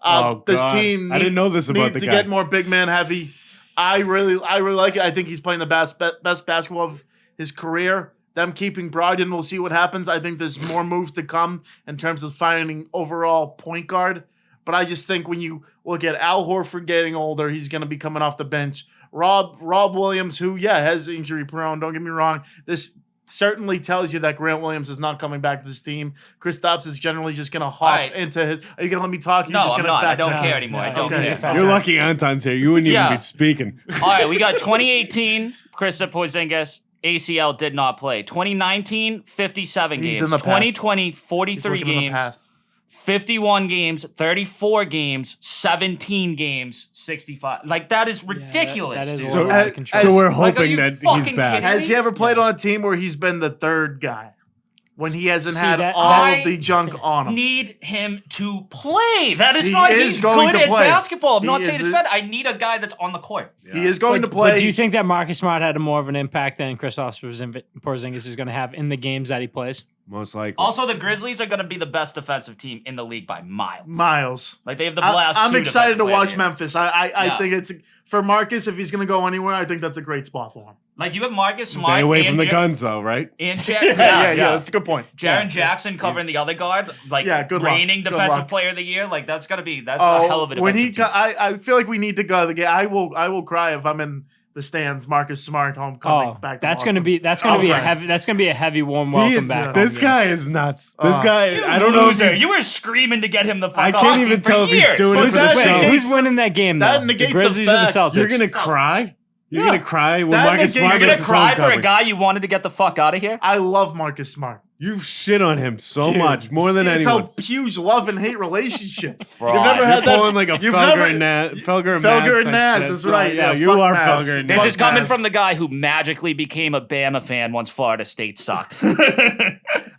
Speaker 5: Oh,
Speaker 2: This
Speaker 5: God.
Speaker 2: team
Speaker 5: I didn't know this about
Speaker 2: need
Speaker 5: the
Speaker 2: to
Speaker 5: guy.
Speaker 2: get more big man heavy. I really like it. I think he's playing the best basketball of his career. Them keeping Brogdon, we'll see what happens. I think there's more moves to come in terms of finding overall point guard. But I just think when you look at Al Horford getting older, he's going to be coming off the bench. Rob Williams, who, has injury prone, don't get me wrong. This certainly tells you that Grant Williams is not coming back to this team. Kristaps is generally just going to hop into his. Are you going to let me talk?
Speaker 3: No,
Speaker 2: just
Speaker 3: I'm
Speaker 2: gonna
Speaker 3: not. I
Speaker 2: fact
Speaker 3: don't
Speaker 2: check?
Speaker 3: care anymore. I don't
Speaker 2: Okay.
Speaker 3: care.
Speaker 5: You're lucky Anton's here. You wouldn't even
Speaker 3: Yeah.
Speaker 5: be speaking.
Speaker 3: All right, we got 2018, Kristaps Porzingis, ACL did not play. 2019, 57
Speaker 2: He's
Speaker 3: games.
Speaker 2: in the past.
Speaker 3: 2020,
Speaker 2: He's
Speaker 3: 43
Speaker 2: looking in the
Speaker 3: games.
Speaker 2: past.
Speaker 3: 51 games, 34 games, 17 games, 65. Like, that is ridiculous,
Speaker 4: that is
Speaker 3: dude.
Speaker 4: a
Speaker 5: So,
Speaker 4: lot out of control.
Speaker 5: so we're
Speaker 3: Like, are
Speaker 5: hoping
Speaker 3: you
Speaker 5: that he's
Speaker 3: fucking
Speaker 5: back.
Speaker 3: kidding
Speaker 2: Has he ever played on a team where he's been the third guy? When he hasn't
Speaker 4: See,
Speaker 2: had
Speaker 4: that-
Speaker 2: all
Speaker 3: I
Speaker 2: of the junk on him.
Speaker 3: Need him to play. That is
Speaker 2: He
Speaker 3: not.
Speaker 2: is
Speaker 3: He's
Speaker 2: going
Speaker 3: good
Speaker 2: to
Speaker 3: at
Speaker 2: play.
Speaker 3: basketball. I'm
Speaker 2: He
Speaker 3: not
Speaker 2: is
Speaker 3: saying it's
Speaker 2: a-
Speaker 3: bad. I need a guy that's on the court.
Speaker 2: He is going to play.
Speaker 4: But do you think that Marcus Smart had more of an impact than Kristaps Porzingis is going to have in the games that he plays?
Speaker 5: Most likely.
Speaker 3: Also, the Grizzlies are going to be the best defensive team in the league by miles.
Speaker 2: Miles?
Speaker 3: Like, they have the last.
Speaker 2: I'm
Speaker 3: two
Speaker 2: excited to
Speaker 3: defensive
Speaker 2: watch
Speaker 3: players.
Speaker 2: Memphis. I
Speaker 3: Yeah.
Speaker 2: think it's for Marcus. If he's going to go anywhere, I think that's a great spot for him.
Speaker 3: Like, you have Marcus Smart.
Speaker 5: Stay away
Speaker 3: and
Speaker 5: from the
Speaker 3: Ja-
Speaker 5: guns, though, right?
Speaker 3: And
Speaker 2: Yeah, that's a good point.
Speaker 3: Jaren Jackson covering the other guard, like
Speaker 2: Good luck.
Speaker 3: reigning
Speaker 2: Good
Speaker 3: defensive
Speaker 2: luck.
Speaker 3: player of the year. Like, that's a hell of a defensive
Speaker 2: when he,
Speaker 3: team.
Speaker 2: I feel like we need to go. I will cry if I'm in the stands. Marcus Smart homecoming back.
Speaker 4: That's going to be a heavy warm welcome back.
Speaker 5: This
Speaker 4: home
Speaker 5: guy is nuts. This guy,
Speaker 3: You
Speaker 5: I don't know if
Speaker 3: loser.
Speaker 5: you,
Speaker 3: You were screaming to get him the fuck
Speaker 5: I
Speaker 3: off
Speaker 5: can't
Speaker 3: you
Speaker 5: even
Speaker 3: for
Speaker 5: tell if he's
Speaker 3: years.
Speaker 5: doing it for the
Speaker 2: that
Speaker 5: show.
Speaker 2: negates-
Speaker 4: Who's winning that game, though?
Speaker 2: that
Speaker 4: The
Speaker 2: negates the
Speaker 4: Grizzlies or the
Speaker 2: fact-
Speaker 4: Celtics?
Speaker 5: You're going to cry? You're
Speaker 2: Yeah.
Speaker 5: going to cry when
Speaker 2: That
Speaker 5: Marcus
Speaker 2: negates-
Speaker 5: Smart
Speaker 3: You're
Speaker 2: You're
Speaker 3: gonna
Speaker 5: gets his
Speaker 3: cry for a
Speaker 5: homecoming.
Speaker 3: guy you wanted to get the fuck out of here?
Speaker 2: I love Marcus Smart.
Speaker 5: You've shit on him so
Speaker 4: Dude.
Speaker 5: much, more than
Speaker 2: It's
Speaker 5: anyone.
Speaker 2: a huge love and hate relationship.
Speaker 3: Fraud.
Speaker 2: You've never
Speaker 5: You're
Speaker 2: had that.
Speaker 5: pulling like a
Speaker 2: you've
Speaker 5: Felger
Speaker 2: never-
Speaker 5: and Naz. Felger and
Speaker 2: Felger
Speaker 5: Naz
Speaker 2: and Naz,
Speaker 5: type
Speaker 2: that's
Speaker 5: shit.
Speaker 2: right.
Speaker 5: Yeah,
Speaker 2: Yeah,
Speaker 5: you
Speaker 2: fuck
Speaker 5: are
Speaker 2: Naz.
Speaker 5: Felger and
Speaker 3: This
Speaker 5: Naz.
Speaker 3: is coming
Speaker 2: Naz.
Speaker 3: from the guy who magically became a Bama fan once Florida State sucked.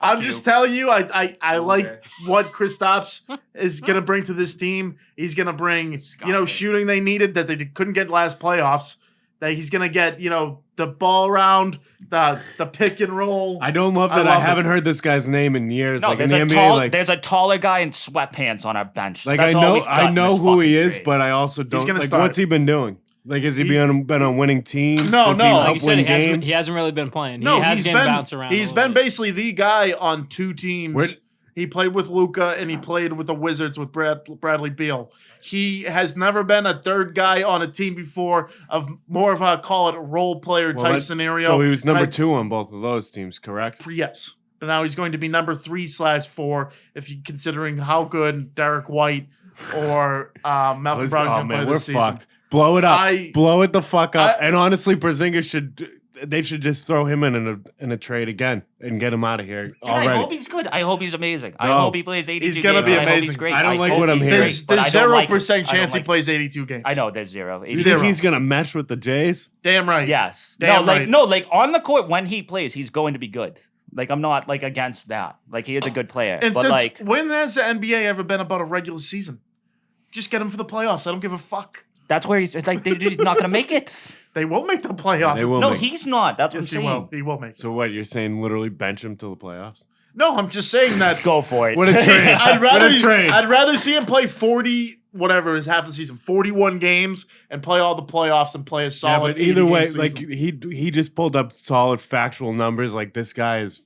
Speaker 2: I'm just telling you, I like what Kristaps is going to bring to this team. He's going to bring,
Speaker 3: Disgusting.
Speaker 2: shooting they needed that they couldn't get last playoffs. That he's going to get, the ball around, the pick and roll.
Speaker 5: I don't love that I
Speaker 2: love
Speaker 5: haven't
Speaker 2: it.
Speaker 5: heard this guy's name in years.
Speaker 3: No,
Speaker 5: like in
Speaker 3: there's
Speaker 5: the
Speaker 3: a
Speaker 5: NBA,
Speaker 3: there's a taller guy in sweatpants on our bench.
Speaker 5: like
Speaker 3: That's
Speaker 5: I
Speaker 3: all
Speaker 5: know
Speaker 3: we've got in
Speaker 5: who
Speaker 3: this
Speaker 5: he
Speaker 3: fucking
Speaker 5: is,
Speaker 3: trade.
Speaker 5: but I also don't.
Speaker 2: gonna
Speaker 5: Like,
Speaker 2: start.
Speaker 5: what's he been doing? Like, has he been on winning teams?
Speaker 2: No,
Speaker 5: Does he
Speaker 2: no.
Speaker 5: help
Speaker 4: Like you said,
Speaker 5: win
Speaker 4: he hasn't,
Speaker 5: games?
Speaker 4: he hasn't really been playing.
Speaker 2: No,
Speaker 4: he has
Speaker 2: he's
Speaker 4: been
Speaker 2: been
Speaker 4: bounced around.
Speaker 2: He's
Speaker 4: a
Speaker 2: been
Speaker 4: little bit.
Speaker 2: basically the guy on two teams.
Speaker 5: Where-
Speaker 2: He played with Luka and he played with the Wizards with Bradley Beal. He has never been a third guy on a team before, of more of a, call it a role player type scenario.
Speaker 5: So he was number
Speaker 2: Right?
Speaker 5: 2 on both of those teams, correct?
Speaker 2: Yes. but now he's going to be number 3/4 if you're considering how good Derek White or Malcolm Brogdon's going to play this season.
Speaker 5: Fucked. Blow it up. Blow it the fuck up. And honestly, Porzingis they should just throw him in a trade again and get him out of here already.
Speaker 3: I hope he's good. I hope he's amazing. I hope he plays 82 games.
Speaker 2: He's going to be amazing.
Speaker 3: I hope he's great.
Speaker 5: I don't like what I'm hearing.
Speaker 2: There's 0% chance he plays 82 games.
Speaker 3: I know there's zero.
Speaker 5: You think he's going to mesh with the Jays?
Speaker 2: Damn right.
Speaker 3: Yes.
Speaker 2: Damn right.
Speaker 3: Like on the court when he plays, he's going to be good. Like I'm not like against that. Like he is a good player.
Speaker 2: And
Speaker 3: but
Speaker 2: since
Speaker 3: like
Speaker 2: when has the NBA ever been about a regular season? Just get him for the playoffs. I don't give a fuck.
Speaker 3: that's where he's like he's not gonna make it.
Speaker 2: They won't make the playoffs.
Speaker 5: They will
Speaker 3: No,
Speaker 5: make
Speaker 3: he's not. That's what I'm
Speaker 2: Yes,
Speaker 3: saying.
Speaker 2: he will make it.
Speaker 5: So what, you're saying literally bench him till the playoffs?
Speaker 2: No, I'm just saying that.
Speaker 3: Go for it.
Speaker 5: What a trade.
Speaker 2: I'd
Speaker 5: trade.
Speaker 2: rather see him play 40, whatever is half the season, 41 games, and play all the playoffs and play a solid.
Speaker 5: Yeah, but either way,
Speaker 2: 80-game
Speaker 5: like
Speaker 2: season.
Speaker 5: he just pulled up solid factual numbers. Like this guy is.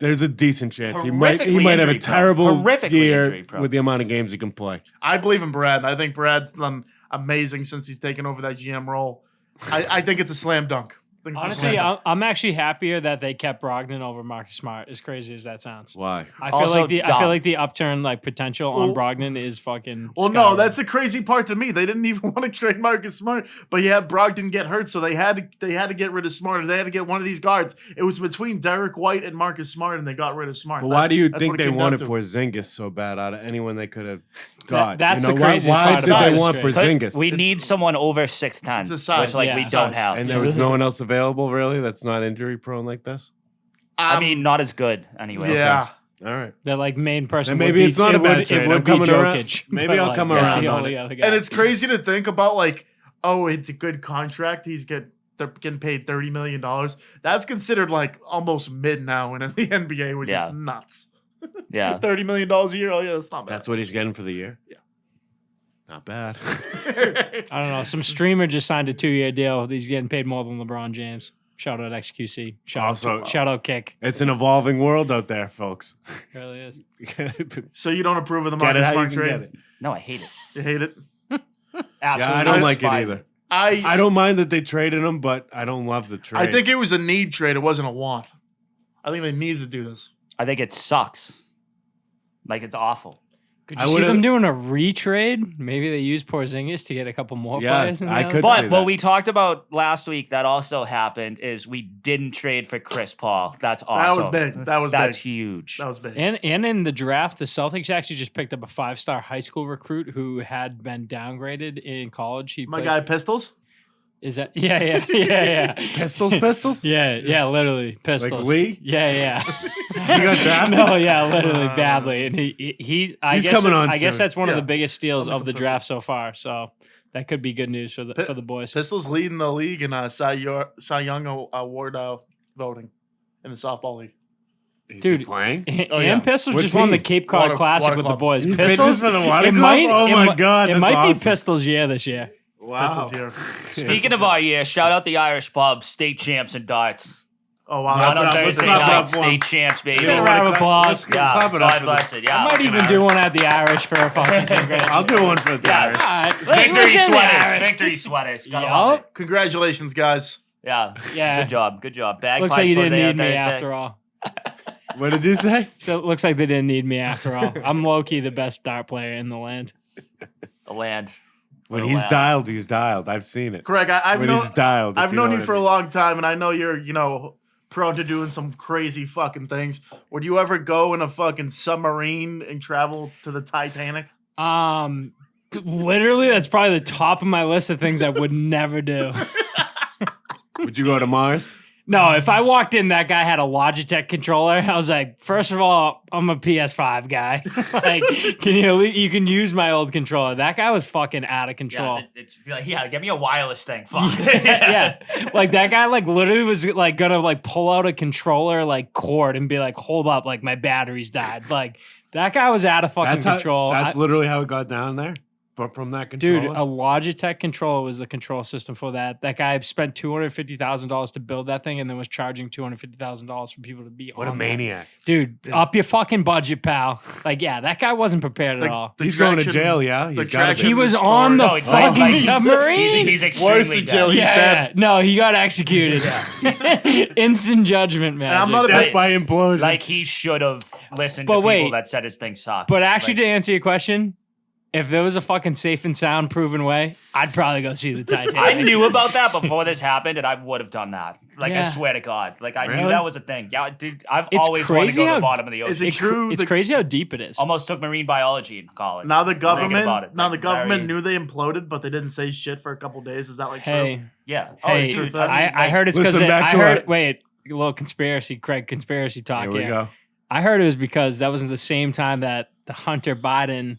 Speaker 5: There's a decent chance he might have a
Speaker 3: Horrifically
Speaker 5: terrible year
Speaker 3: injury-prone.
Speaker 5: with the amount of games he can play.
Speaker 2: I believe in Brad. I think Brad's done amazing since he's taken over that GM role. I think it's a slam dunk.
Speaker 4: Honestly, I'm actually happier that they kept Brogdon over Marcus Smart. As crazy as that sounds,
Speaker 5: Why?
Speaker 4: I feel like the upturn potential on Brogdon is fucking.
Speaker 2: Well, no, that's the crazy part to me. They didn't even want to trade Marcus Smart, but you had Brogdon get hurt, so they had to get rid of Smart. They had to get one of these guards. It was between Derek White and Marcus Smart, and they got rid of Smart.
Speaker 5: But why do you
Speaker 2: That's
Speaker 5: think
Speaker 2: what it
Speaker 5: they
Speaker 2: came
Speaker 5: wanted
Speaker 2: down to.
Speaker 5: Porzingis so bad out of anyone they could have got?
Speaker 4: That's
Speaker 5: you know,
Speaker 4: the craziest
Speaker 5: why
Speaker 4: part
Speaker 5: did
Speaker 4: about
Speaker 5: they
Speaker 4: this
Speaker 5: want
Speaker 4: trade.
Speaker 5: Porzingis?
Speaker 3: We need someone over 6'10",
Speaker 2: It's a size.
Speaker 3: which
Speaker 4: Yeah,
Speaker 3: we
Speaker 4: size.
Speaker 3: don't have.
Speaker 5: And there was no one else available, really? That's not injury prone like this?
Speaker 3: I mean, not as good anyway.
Speaker 2: Yeah.
Speaker 5: All right.
Speaker 4: The main person.
Speaker 5: Then maybe
Speaker 4: would
Speaker 5: it's
Speaker 4: be,
Speaker 5: not a
Speaker 4: it
Speaker 5: bad
Speaker 4: would,
Speaker 5: trade.
Speaker 4: It would
Speaker 5: I'm
Speaker 4: be
Speaker 5: coming around.
Speaker 4: Jokic.
Speaker 5: Maybe
Speaker 4: but,
Speaker 5: I'll come
Speaker 4: that's
Speaker 5: around
Speaker 4: the
Speaker 5: on
Speaker 4: only
Speaker 5: it.
Speaker 4: other guy.
Speaker 2: And it's crazy to think about, like, oh, it's a good contract. They're getting paid $30 million. That's considered like almost mid now in the NBA, which is nuts.
Speaker 3: Yeah.
Speaker 2: $30 million a year. Oh yeah, that's not bad.
Speaker 5: That's what he's getting for the year?
Speaker 2: Yeah.
Speaker 5: Not bad.
Speaker 4: I don't know. Some streamer just signed a 2-year deal. He's getting paid more than LeBron James. Shout out XQC. Shout out Kick.
Speaker 5: It's an evolving world out there, folks.
Speaker 4: It really is.
Speaker 2: So you don't approve of the
Speaker 5: Get it
Speaker 2: Marcus
Speaker 5: how you
Speaker 2: Smart
Speaker 5: can get
Speaker 2: trade?
Speaker 5: it.
Speaker 3: No, I hate it.
Speaker 2: You hate it?
Speaker 3: Absolutely.
Speaker 5: Yeah, I don't like it
Speaker 3: despise
Speaker 5: either.
Speaker 2: I
Speaker 5: I don't mind that they traded him, but I don't love the trade.
Speaker 2: I think it was a need trade. It wasn't a want. I think they needed to do this.
Speaker 3: I think it sucks. Like it's awful.
Speaker 4: Could you see them doing a retrade? Maybe they use Porzingis to get a couple more players.
Speaker 5: I could see
Speaker 3: But
Speaker 5: that.
Speaker 3: what we talked about last week that also happened is we didn't trade for Chris Paul. That's awesome.
Speaker 2: That was big.
Speaker 3: That's
Speaker 2: big.
Speaker 3: huge.
Speaker 2: That was big.
Speaker 4: And in the draft, the Celtics actually just picked up a 5-star high school recruit who had been downgraded in college.
Speaker 2: My guy Pistols?
Speaker 4: Is that yeah.
Speaker 5: Pistols?
Speaker 4: Yeah, literally pistols.
Speaker 5: Like Lee?
Speaker 4: Yeah.
Speaker 5: He got drafted?
Speaker 4: No, yeah, literally badly. And I guess
Speaker 5: coming on
Speaker 4: I guess
Speaker 5: soon.
Speaker 4: that's one of
Speaker 2: Yeah.
Speaker 4: the biggest steals
Speaker 2: I'll
Speaker 4: of the
Speaker 2: miss the
Speaker 4: draft so far. So that could be good news for the boys.
Speaker 2: Pistols leading the league in Cy Young Award voting in the softball league.
Speaker 5: Is
Speaker 4: Dude,
Speaker 5: he playing?
Speaker 2: Oh, yeah.
Speaker 4: And Pistols
Speaker 5: What
Speaker 4: just won the
Speaker 5: team?
Speaker 4: Cape Cod
Speaker 2: Water
Speaker 4: Classic with the
Speaker 2: Club.
Speaker 4: boys.
Speaker 5: He
Speaker 4: Pistols
Speaker 5: pitches for the Water
Speaker 4: it
Speaker 5: Club?
Speaker 4: might-
Speaker 5: Oh
Speaker 4: it
Speaker 5: my
Speaker 4: mi-
Speaker 5: God,
Speaker 4: It
Speaker 5: that's
Speaker 4: might
Speaker 5: awesome.
Speaker 4: be Pistols year this year.
Speaker 5: Wow.
Speaker 2: Pistols here.
Speaker 3: Speaking of our year, shout out the Irish pub, state champs in darts.
Speaker 2: Oh wow,
Speaker 3: On
Speaker 2: that's
Speaker 3: Thursday
Speaker 5: clap it
Speaker 3: night,
Speaker 5: up for 'em.
Speaker 3: state champs, baby.
Speaker 4: Let's round of applause.
Speaker 5: Let's
Speaker 3: Yeah,
Speaker 5: clap it up
Speaker 3: God
Speaker 5: for
Speaker 3: bless
Speaker 5: them.
Speaker 3: it. Yeah,
Speaker 4: I might even do one at the Irish for a fucking congratulations.
Speaker 5: I'll do one for the
Speaker 3: Yeah.
Speaker 5: Irish.
Speaker 4: All right.
Speaker 3: Victory
Speaker 4: Listen,
Speaker 3: sweaters.
Speaker 4: Irish.
Speaker 3: Victory sweaters. Gotta
Speaker 4: Yup.
Speaker 3: love it.
Speaker 2: Congratulations, guys.
Speaker 3: Yeah.
Speaker 4: Yeah.
Speaker 3: Good job. Good job. Bagpipes
Speaker 4: Looks like you didn't
Speaker 3: Sunday on
Speaker 4: need me
Speaker 3: Thursday.
Speaker 4: after all.
Speaker 5: What did you say?
Speaker 4: So it looks like they didn't need me after all. I'm low-key the best dart player in the land.
Speaker 3: The land.
Speaker 5: When
Speaker 3: The
Speaker 5: he's
Speaker 3: land.
Speaker 5: dialed, he's dialed. I've seen it.
Speaker 2: Craig, I've
Speaker 5: When
Speaker 2: known
Speaker 5: he's dialed. if
Speaker 2: I've known
Speaker 5: know
Speaker 2: you
Speaker 5: what
Speaker 2: for
Speaker 5: I
Speaker 2: a
Speaker 5: mean.
Speaker 2: long time, and I know you're prone to doing some crazy fucking things. Would you ever go in a fucking submarine and travel to the Titanic?
Speaker 4: Literally, that's probably the top of my list of things I would never do.
Speaker 5: Would you go to Mars?
Speaker 4: No, if I walked in, that guy had a Logitech controller. I was like, first of all, I'm a PS5 guy. Like, you can use my old controller. That guy was fucking out of control.
Speaker 3: Give me a wireless thing. Fuck.
Speaker 4: Yeah. Like that guy literally was gonna pull out a controller cord and be like, hold up, my battery's died. Like that guy was out of fucking control.
Speaker 5: That's literally how it got down there. from that controller?
Speaker 4: Dude, a Logitech controller was the control system for that. That guy spent $250,000 to build that thing and then was charging $250,000 for people to be on
Speaker 5: what a maniac.
Speaker 4: Dude, up your fucking budget, pal. Like, yeah, that guy wasn't prepared at all.
Speaker 5: He's going to jail, yeah? He's got
Speaker 4: He was on the fucking submarine.
Speaker 3: He's extremely dead.
Speaker 2: He's dead.
Speaker 4: Yeah. No, he got executed. Instant judgment, man.
Speaker 2: And I'm not a
Speaker 5: Death by implosion.
Speaker 3: Like he should have listened
Speaker 4: But
Speaker 3: to
Speaker 4: wait.
Speaker 3: people that said his thing sucked.
Speaker 4: But actually,
Speaker 3: Like,
Speaker 4: to answer your question, if there was a fucking safe and sound proven way, I'd probably go see the Titanic.
Speaker 3: I knew about that before this happened, and I would have done that. Like,
Speaker 4: Yeah.
Speaker 3: I swear to God. Like, I
Speaker 5: Really?
Speaker 3: knew that was a thing. Yeah, dude, I've
Speaker 4: It's
Speaker 3: always wanted to
Speaker 4: crazy
Speaker 3: go to
Speaker 4: how-
Speaker 3: the bottom of the
Speaker 2: Is
Speaker 3: ocean.
Speaker 2: it true?
Speaker 4: It's crazy how deep it is.
Speaker 3: Almost took marine biology in college.
Speaker 2: Now the
Speaker 3: Thinking about
Speaker 2: government,
Speaker 3: it,
Speaker 2: now
Speaker 3: like,
Speaker 2: the government
Speaker 3: very-
Speaker 2: knew they imploded, but they didn't say shit for a couple days. Is that like
Speaker 4: Hey,
Speaker 2: true?
Speaker 3: Yeah.
Speaker 4: hey,
Speaker 2: true.
Speaker 3: dude,
Speaker 4: I heard it's because
Speaker 5: Listen back
Speaker 4: I
Speaker 5: to
Speaker 4: heard.
Speaker 5: it.
Speaker 4: Wait, a little conspiracy, Craig. Conspiracy talk
Speaker 5: Here we
Speaker 4: here.
Speaker 5: go.
Speaker 4: I heard it was because that was the same time that the Hunter Biden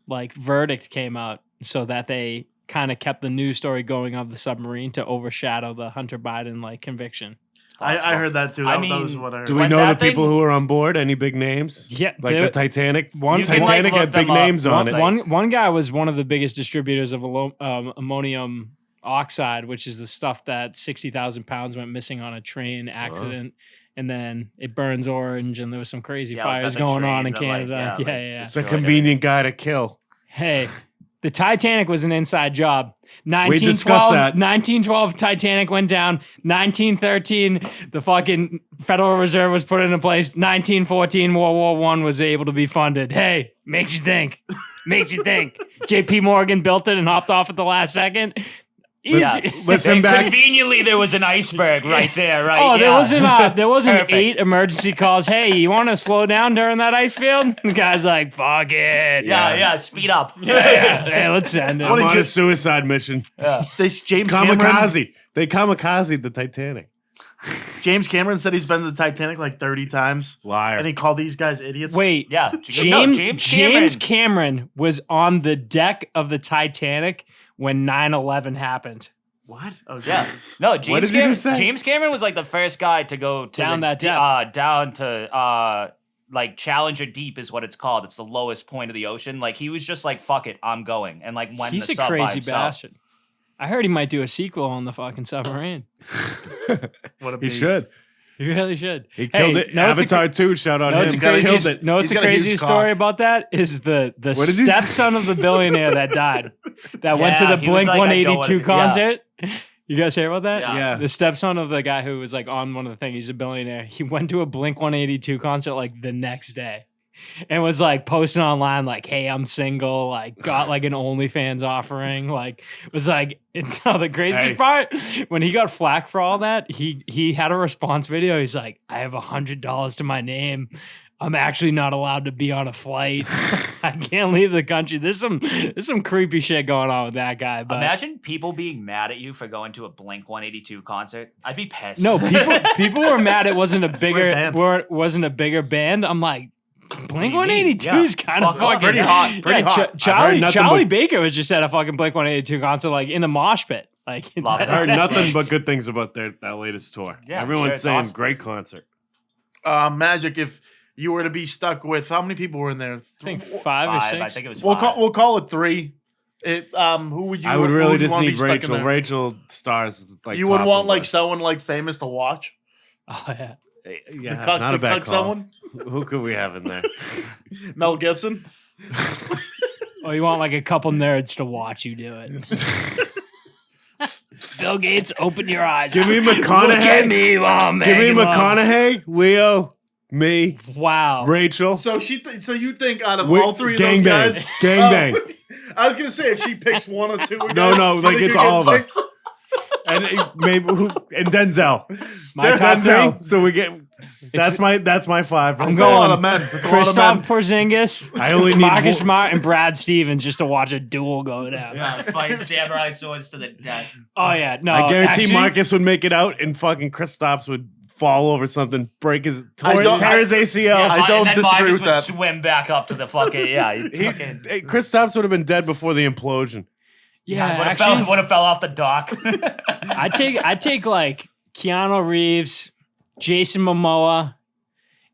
Speaker 4: like verdict came out, so that they kind of kept the news story going of the submarine to overshadow the Hunter Biden like conviction.
Speaker 2: I heard that too.
Speaker 3: I
Speaker 2: That
Speaker 3: mean,
Speaker 2: was what I heard.
Speaker 5: Do we
Speaker 3: When
Speaker 5: know the
Speaker 3: that
Speaker 5: people
Speaker 3: thing-
Speaker 5: who were on board? Any big names?
Speaker 4: Yeah,
Speaker 5: Like
Speaker 4: there-
Speaker 5: the Titanic?
Speaker 4: one
Speaker 3: You can, like,
Speaker 5: Titanic
Speaker 3: look
Speaker 5: had big
Speaker 3: them up.
Speaker 5: names on it.
Speaker 4: One guy was one of the biggest distributors of ammonium oxide, which is the stuff that 60,000 pounds went missing on a train accident. And then it burns orange, and there was some crazy
Speaker 3: Yeah, it was
Speaker 4: fires
Speaker 3: at the
Speaker 4: going
Speaker 3: train
Speaker 4: on in
Speaker 3: that, like,
Speaker 4: Canada.
Speaker 3: yeah, like,
Speaker 4: yeah.
Speaker 5: It's a
Speaker 3: Destroyed
Speaker 5: convenient guy to kill.
Speaker 4: Hey, the Titanic was an inside job.
Speaker 5: We discussed that.
Speaker 4: 1912, Titanic went down. 1913, the fucking Federal Reserve was put into place. 1914, World War I was able to be funded. Hey, makes you think. Makes you think. J.P. Morgan built it and hopped off at the last second.
Speaker 3: Yeah.
Speaker 5: Listen back.
Speaker 3: Conveniently, there was an iceberg right there, right?
Speaker 4: Oh,
Speaker 3: Yeah.
Speaker 4: there wasn't
Speaker 3: Perfect.
Speaker 4: 8 emergency calls. Hey, you want to slow down during that ice field? The guy's like, fuck it.
Speaker 3: Yeah, speed up.
Speaker 4: Yeah. Hey, let's send it.
Speaker 5: I'm on a suicide mission.
Speaker 2: This James Cameron.
Speaker 5: Kamikaze. They kamikaze the Titanic.
Speaker 2: James Cameron said he's been to the Titanic like 30 times,
Speaker 5: Liar.
Speaker 2: and he called these guys idiots.
Speaker 4: Wait,
Speaker 3: Yeah.
Speaker 4: James Cameron was on the deck of the Titanic when 9/11 happened.
Speaker 2: What? Oh,
Speaker 3: Yeah.
Speaker 2: Jesus.
Speaker 3: No,
Speaker 5: What did you just say?
Speaker 3: James Cameron was like the first guy to go to
Speaker 4: Down that depth.
Speaker 3: down to like Challenger Deep is what it's called. It's the lowest point of the ocean. Like he was just like, fuck it, I'm going. And like when
Speaker 4: He's
Speaker 3: the
Speaker 4: a
Speaker 3: sub by
Speaker 4: crazy
Speaker 3: himself.
Speaker 4: bastard. I heard he might do a sequel on the fucking submarine.
Speaker 2: What a
Speaker 5: He
Speaker 2: beast.
Speaker 5: should.
Speaker 4: He really should.
Speaker 5: He killed it.
Speaker 4: no, it's a
Speaker 5: Avatar 2, shout out
Speaker 4: No,
Speaker 5: him.
Speaker 4: it's
Speaker 5: He
Speaker 4: a
Speaker 5: killed
Speaker 4: crazy.
Speaker 5: it.
Speaker 4: No, it's
Speaker 2: He's
Speaker 4: a
Speaker 2: got a huge
Speaker 4: crazy
Speaker 2: cock.
Speaker 4: story about that. Is the
Speaker 5: What did you say?
Speaker 4: stepson of the billionaire that died, that went to
Speaker 3: Yeah,
Speaker 4: the
Speaker 3: he was
Speaker 4: Blink
Speaker 3: like, I don't
Speaker 4: 182
Speaker 3: wanna-
Speaker 4: concert. You guys hear about that?
Speaker 5: Yeah.
Speaker 4: The stepson of the guy who was like on one of the things. He's a billionaire. He went to a Blink 182 concert like the next day, and was like posting online like, "Hey, I'm single." Like, got like an OnlyFans offering. Like, was like, the craziest
Speaker 5: Hey.
Speaker 4: part when he got flack for all that. He had a response video. He's like, "I have $100 to my name. I'm actually not allowed to be on a flight. I can't leave the country." There's some creepy shit going on with that guy. But
Speaker 3: Imagine people being mad at you for going to a Blink 182 concert. I'd be pissed.
Speaker 4: no, people were mad it wasn't a bigger
Speaker 2: band.
Speaker 4: wasn't a bigger band. I'm like, Blink
Speaker 3: What do you mean?
Speaker 4: 182
Speaker 3: Yeah.
Speaker 4: is kind of
Speaker 3: Fuck off.
Speaker 4: fucking
Speaker 2: Pretty hot. Pretty hot.
Speaker 5: I've
Speaker 4: Charlie
Speaker 5: heard nothing
Speaker 4: Charlie
Speaker 5: but-
Speaker 4: Baker was just at a fucking Blink 182 concert, like in the mosh pit. Like,
Speaker 3: Love it.
Speaker 5: I heard nothing but good things about that latest tour.
Speaker 3: Yeah,
Speaker 5: Everyone's
Speaker 3: sure, it's
Speaker 5: saying
Speaker 3: awesome.
Speaker 5: great concert.
Speaker 2: Magic, if you were to be stuck with, how many people were in there?
Speaker 4: I think 5 or 6.
Speaker 3: I think it was
Speaker 2: We'll
Speaker 3: five.
Speaker 2: call it 3. Who would you?
Speaker 5: I would
Speaker 2: who
Speaker 5: really
Speaker 2: you
Speaker 5: just
Speaker 2: wanna be
Speaker 5: need
Speaker 2: stuck in
Speaker 5: Rachel.
Speaker 2: there?
Speaker 5: Rachel stars like
Speaker 2: You would
Speaker 5: top
Speaker 2: want
Speaker 5: of
Speaker 2: like
Speaker 5: the-
Speaker 2: someone like famous to watch.
Speaker 4: Oh yeah.
Speaker 5: yeah,
Speaker 2: to cuck,
Speaker 5: not a
Speaker 2: to
Speaker 5: bad
Speaker 2: cuck
Speaker 5: call.
Speaker 2: someone.
Speaker 5: Who could we have in there?
Speaker 2: Mel Gibson.
Speaker 4: Oh, you want like a couple nerds to watch you do it. Bill Gates, open your eyes.
Speaker 5: Give me
Speaker 4: Look at
Speaker 5: McConaughey.
Speaker 4: me while I'm
Speaker 5: Give me
Speaker 4: hanging low.
Speaker 5: McConaughey, Leo, me,
Speaker 4: Wow.
Speaker 5: Rachel.
Speaker 2: So so you think out of
Speaker 5: We-
Speaker 2: all 3 of
Speaker 5: gang
Speaker 2: those
Speaker 5: bang.
Speaker 2: guys,
Speaker 5: Gang bang.
Speaker 2: I was gonna say if she picks 1 or 2.
Speaker 5: No,
Speaker 2: guys,
Speaker 5: like
Speaker 2: you think
Speaker 5: it's
Speaker 2: you're
Speaker 5: all of
Speaker 2: getting
Speaker 5: us. And and Denzel.
Speaker 4: My top
Speaker 5: Denzel.
Speaker 4: three?
Speaker 5: So we get that's my 5.
Speaker 4: I'm
Speaker 2: That's a lot
Speaker 4: going
Speaker 2: of men. That's a lot of men.
Speaker 4: Kristaps Porzingis,
Speaker 5: I only need
Speaker 4: Marcus
Speaker 5: one-
Speaker 4: Smart, and Brad Stevens just to watch a duel go down.
Speaker 3: Yeah, fight samurai swords to the death.
Speaker 4: Oh yeah, no.
Speaker 5: I guarantee
Speaker 4: actually,
Speaker 5: Marcus would make it out, and fucking Kristaps would fall over something, break his
Speaker 2: I don't-
Speaker 5: tear his ACL.
Speaker 2: I don't
Speaker 3: and then
Speaker 2: disagree
Speaker 3: Marcus
Speaker 2: with
Speaker 3: would
Speaker 2: that.
Speaker 3: swim back up to the fucking
Speaker 5: Kristaps would have been dead before the implosion.
Speaker 4: Yeah,
Speaker 3: would have
Speaker 4: actually,
Speaker 3: fell off the dock.
Speaker 4: I'd take like Keanu Reeves, Jason Momoa,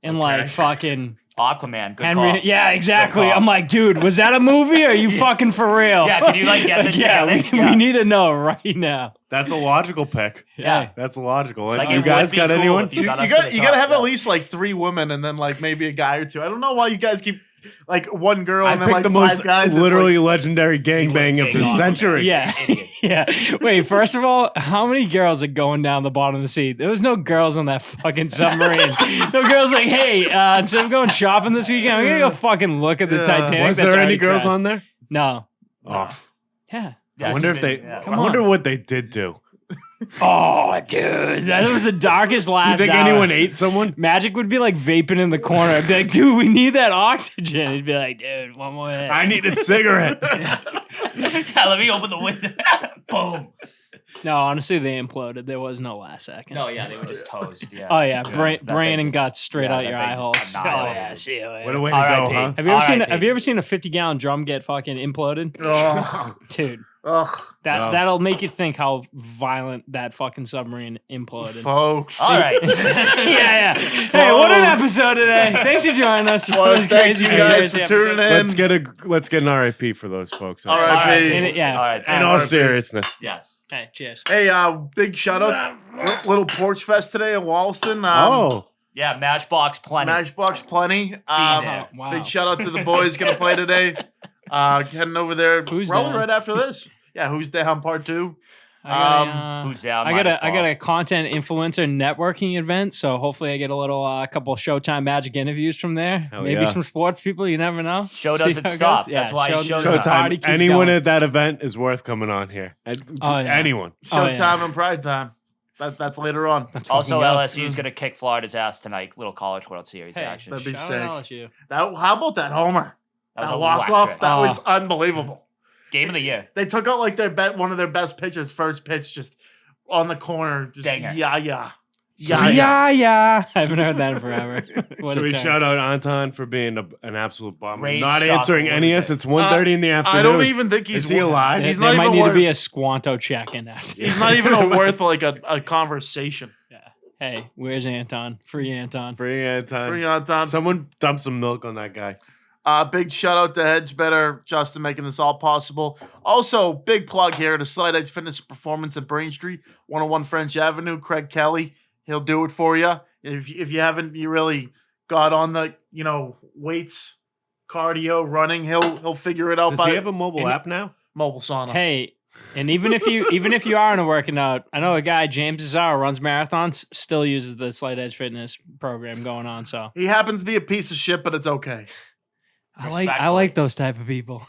Speaker 4: and like fucking
Speaker 3: Aquaman. Good
Speaker 4: Henry,
Speaker 3: call.
Speaker 4: yeah, exactly.
Speaker 3: Good call.
Speaker 4: I'm like, dude, was that a movie? Or are you fucking for real?
Speaker 3: Yeah, can you like get this?
Speaker 4: We need to know right now.
Speaker 5: That's a logical pick.
Speaker 3: Yeah.
Speaker 5: That's logical.
Speaker 3: Like,
Speaker 5: you
Speaker 3: it
Speaker 5: guys
Speaker 3: would be
Speaker 5: got
Speaker 3: cool
Speaker 5: anyone?
Speaker 3: if
Speaker 2: You
Speaker 3: got us
Speaker 2: got
Speaker 3: to the
Speaker 2: you got to
Speaker 3: top,
Speaker 2: have
Speaker 3: yeah.
Speaker 2: at least like 3 women and then like maybe a guy or 2. I don't know why you guys keep like one girl
Speaker 5: I
Speaker 2: and then
Speaker 5: picked
Speaker 2: like
Speaker 5: the
Speaker 2: 5
Speaker 5: most
Speaker 2: guys. It's
Speaker 5: literally
Speaker 2: like,
Speaker 5: legendary gangbang of the
Speaker 3: King
Speaker 5: century.
Speaker 4: Yeah. Yeah. Wait, first of all, how many girls are going down the bottom of the sea? There was no girls on that fucking submarine. No girls like, hey, so I'm going shopping this weekend. I'm going to go fucking look at the Titanic.
Speaker 5: Was
Speaker 4: That's
Speaker 5: there any
Speaker 4: already
Speaker 5: girls
Speaker 4: crashed.
Speaker 5: on there?
Speaker 4: No.
Speaker 5: Oh,
Speaker 4: Yeah.
Speaker 3: Yeah,
Speaker 5: I wonder if they.
Speaker 3: yeah.
Speaker 4: Come
Speaker 5: I wonder
Speaker 4: on.
Speaker 5: what they did do.
Speaker 4: Oh, dude. That was the darkest
Speaker 5: You
Speaker 4: last
Speaker 5: think
Speaker 4: hour.
Speaker 5: anyone ate someone?
Speaker 4: Magic would be like vaping in the corner. I'd be like, dude, we need that oxygen. He'd be like, dude, one more hit.
Speaker 5: I need a cigarette.
Speaker 3: Yeah, let me open the window. Boom.
Speaker 4: No, honestly, they imploded. There was no last second.
Speaker 3: No, yeah, they were just toast. Yeah.
Speaker 4: Oh, yeah. Brain
Speaker 3: that
Speaker 4: and
Speaker 3: thing
Speaker 4: guts
Speaker 3: just-
Speaker 4: straight
Speaker 3: yeah,
Speaker 4: out
Speaker 3: that
Speaker 4: your
Speaker 3: thing
Speaker 4: eye holes.
Speaker 3: just
Speaker 4: Oh,
Speaker 3: annihilated.
Speaker 4: yeah. See you later.
Speaker 5: What a way to go,
Speaker 3: R.I.P.
Speaker 5: huh?
Speaker 4: Have you ever seen?
Speaker 3: R.I.P.
Speaker 4: Have you ever seen a 50-gallon drum get fucking imploded?
Speaker 2: ugh,
Speaker 4: Dude,
Speaker 2: ugh,
Speaker 5: Wow.
Speaker 4: that'll make you think how violent that fucking submarine imploded.
Speaker 2: folks.
Speaker 3: All right.
Speaker 4: yeah. Hey, what an episode today! Thanks for joining us. It
Speaker 2: Well,
Speaker 4: was
Speaker 2: thank
Speaker 4: crazy.
Speaker 2: you
Speaker 4: It was a
Speaker 2: guys
Speaker 4: crazy
Speaker 2: for tuning
Speaker 4: episode.
Speaker 2: in.
Speaker 5: Let's get an RIP for those folks.
Speaker 2: All
Speaker 3: All
Speaker 2: right,
Speaker 3: right.
Speaker 2: babe.
Speaker 4: In it, yeah.
Speaker 3: All right.
Speaker 5: In all seriousness,
Speaker 3: Yes.
Speaker 4: Hey, cheers.
Speaker 2: Hey, big shout out, little porch fest today in Wallaston.
Speaker 3: Yeah, Matchbox plenty.
Speaker 2: Matchbox plenty.
Speaker 3: there.
Speaker 4: Wow.
Speaker 2: Big shout out to the boys gonna play today. Heading over there.
Speaker 4: Who's
Speaker 2: probably
Speaker 4: down?
Speaker 2: right after this. Yeah, who's down part 2?
Speaker 3: Who's down?
Speaker 4: I got a content influencer networking event, so hopefully I get a little couple Showtime Magic interviews from there.
Speaker 5: Hell
Speaker 4: Maybe
Speaker 5: yeah.
Speaker 4: some sports people. You never know.
Speaker 3: Show
Speaker 4: See
Speaker 3: doesn't
Speaker 4: how it
Speaker 3: stop.
Speaker 4: goes.
Speaker 3: That's why
Speaker 4: Show-
Speaker 3: Showtime.
Speaker 4: party
Speaker 5: Showtime.
Speaker 4: keeps
Speaker 5: Anyone
Speaker 4: going.
Speaker 5: at that event is worth coming on here.
Speaker 4: Oh, yeah.
Speaker 5: Anyone.
Speaker 4: Oh, yeah.
Speaker 2: Showtime and Pride Time. That's later on.
Speaker 4: Let's
Speaker 3: Also,
Speaker 4: fucking go.
Speaker 3: LSU is going to kick Florida's ass tonight. Little College World Series
Speaker 4: Hey,
Speaker 3: action.
Speaker 2: that'd be
Speaker 4: shout
Speaker 2: sick.
Speaker 4: out LSU.
Speaker 2: How about that homer?
Speaker 3: That was
Speaker 2: That
Speaker 3: a
Speaker 2: walk off.
Speaker 3: electric.
Speaker 2: That
Speaker 4: Oh.
Speaker 2: was unbelievable.
Speaker 3: Game of the year.
Speaker 2: They took out like one of their best pitches. First pitch, just on the corner. Just
Speaker 3: Dinger.
Speaker 2: yeah.
Speaker 4: Yeah. I haven't heard that in forever. What
Speaker 5: Should
Speaker 4: a
Speaker 5: we
Speaker 4: turn.
Speaker 5: shout out Anton for being an absolute bummer?
Speaker 3: Rays
Speaker 5: Not
Speaker 3: suck,
Speaker 5: answering any of us.
Speaker 3: loser.
Speaker 5: It's 1:30 in the afternoon.
Speaker 2: I don't even think he's
Speaker 5: Is he alive?
Speaker 4: There,
Speaker 2: He's
Speaker 4: there
Speaker 2: not
Speaker 4: might
Speaker 2: even
Speaker 4: need to
Speaker 2: worth.
Speaker 4: be a Squanto check-in after.
Speaker 2: He's not even worth like a conversation.
Speaker 4: Hey, where's Anton? Free Anton.
Speaker 5: Free Anton.
Speaker 2: Free on time.
Speaker 5: Someone dump some milk on that guy.
Speaker 2: Big shout out to Hedge Better, Justin, making this all possible. Also, big plug here to Slight Edge Fitness and Performance at Brain Street, 101 French Avenue. Craig Kelly, he'll do it for you. If you haven't, you really got on the weights, cardio, running, he'll figure it out.
Speaker 5: Does
Speaker 2: by
Speaker 5: he have a mobile app now?
Speaker 2: mobile sauna?
Speaker 4: Hey, and even if you aren't working out, I know a guy, James Cesaro, runs marathons, still uses the Slight Edge Fitness program going on. So
Speaker 2: He happens to be a piece of shit, but it's okay.
Speaker 4: I like those type of people.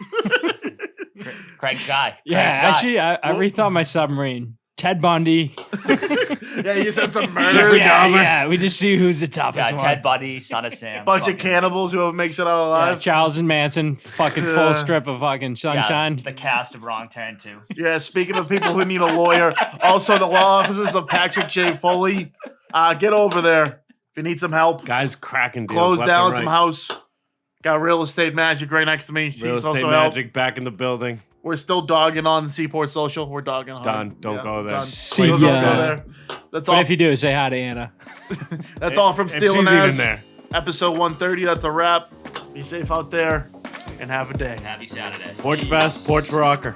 Speaker 3: Craig's guy.
Speaker 4: Yeah,
Speaker 3: Craig's guy.
Speaker 4: actually, I rethought my submarine. Ted Bundy.
Speaker 2: Yeah, you said some
Speaker 5: Jeffrey
Speaker 2: murders.
Speaker 5: Dahmer.
Speaker 4: Yeah, we just see who's the toughest
Speaker 3: Yeah,
Speaker 4: one.
Speaker 3: Ted Bundy, son of Sam.
Speaker 2: Bunch of
Speaker 3: fucking-
Speaker 2: cannibals, whoever makes it out
Speaker 4: Yeah,
Speaker 2: alive.
Speaker 4: Charles and Manson, fucking
Speaker 2: Yeah.
Speaker 4: full strip of fucking
Speaker 3: Yeah,
Speaker 4: sunshine.
Speaker 3: the cast of Wrong Turn too.
Speaker 2: Yeah, speaking of people who need a lawyer, also the law offices of Patrick J. Foley. Get over there if you need some help.
Speaker 5: Guys cracking deals.
Speaker 2: Close
Speaker 5: left
Speaker 2: down
Speaker 5: and
Speaker 2: some
Speaker 5: right.
Speaker 2: house. Got Real Estate Magic right next to me.
Speaker 5: Real
Speaker 2: He's
Speaker 5: estate
Speaker 2: also
Speaker 5: magic back in the building.
Speaker 2: We're still dogging on Seaport Social. We're dogging hard.
Speaker 5: Done. Don't go there.
Speaker 2: done.
Speaker 4: See
Speaker 2: Please don't
Speaker 4: ya.
Speaker 2: go there. That's
Speaker 4: But
Speaker 2: all.
Speaker 4: if you do, say hi to Anna.
Speaker 2: That's all from
Speaker 5: If
Speaker 2: Steele
Speaker 5: she's
Speaker 2: Nazz.
Speaker 5: even there.
Speaker 2: Episode 130. That's a wrap. Be safe out there and have a day.
Speaker 3: Happy Saturday.
Speaker 5: Porch Fest, Porch Rocker.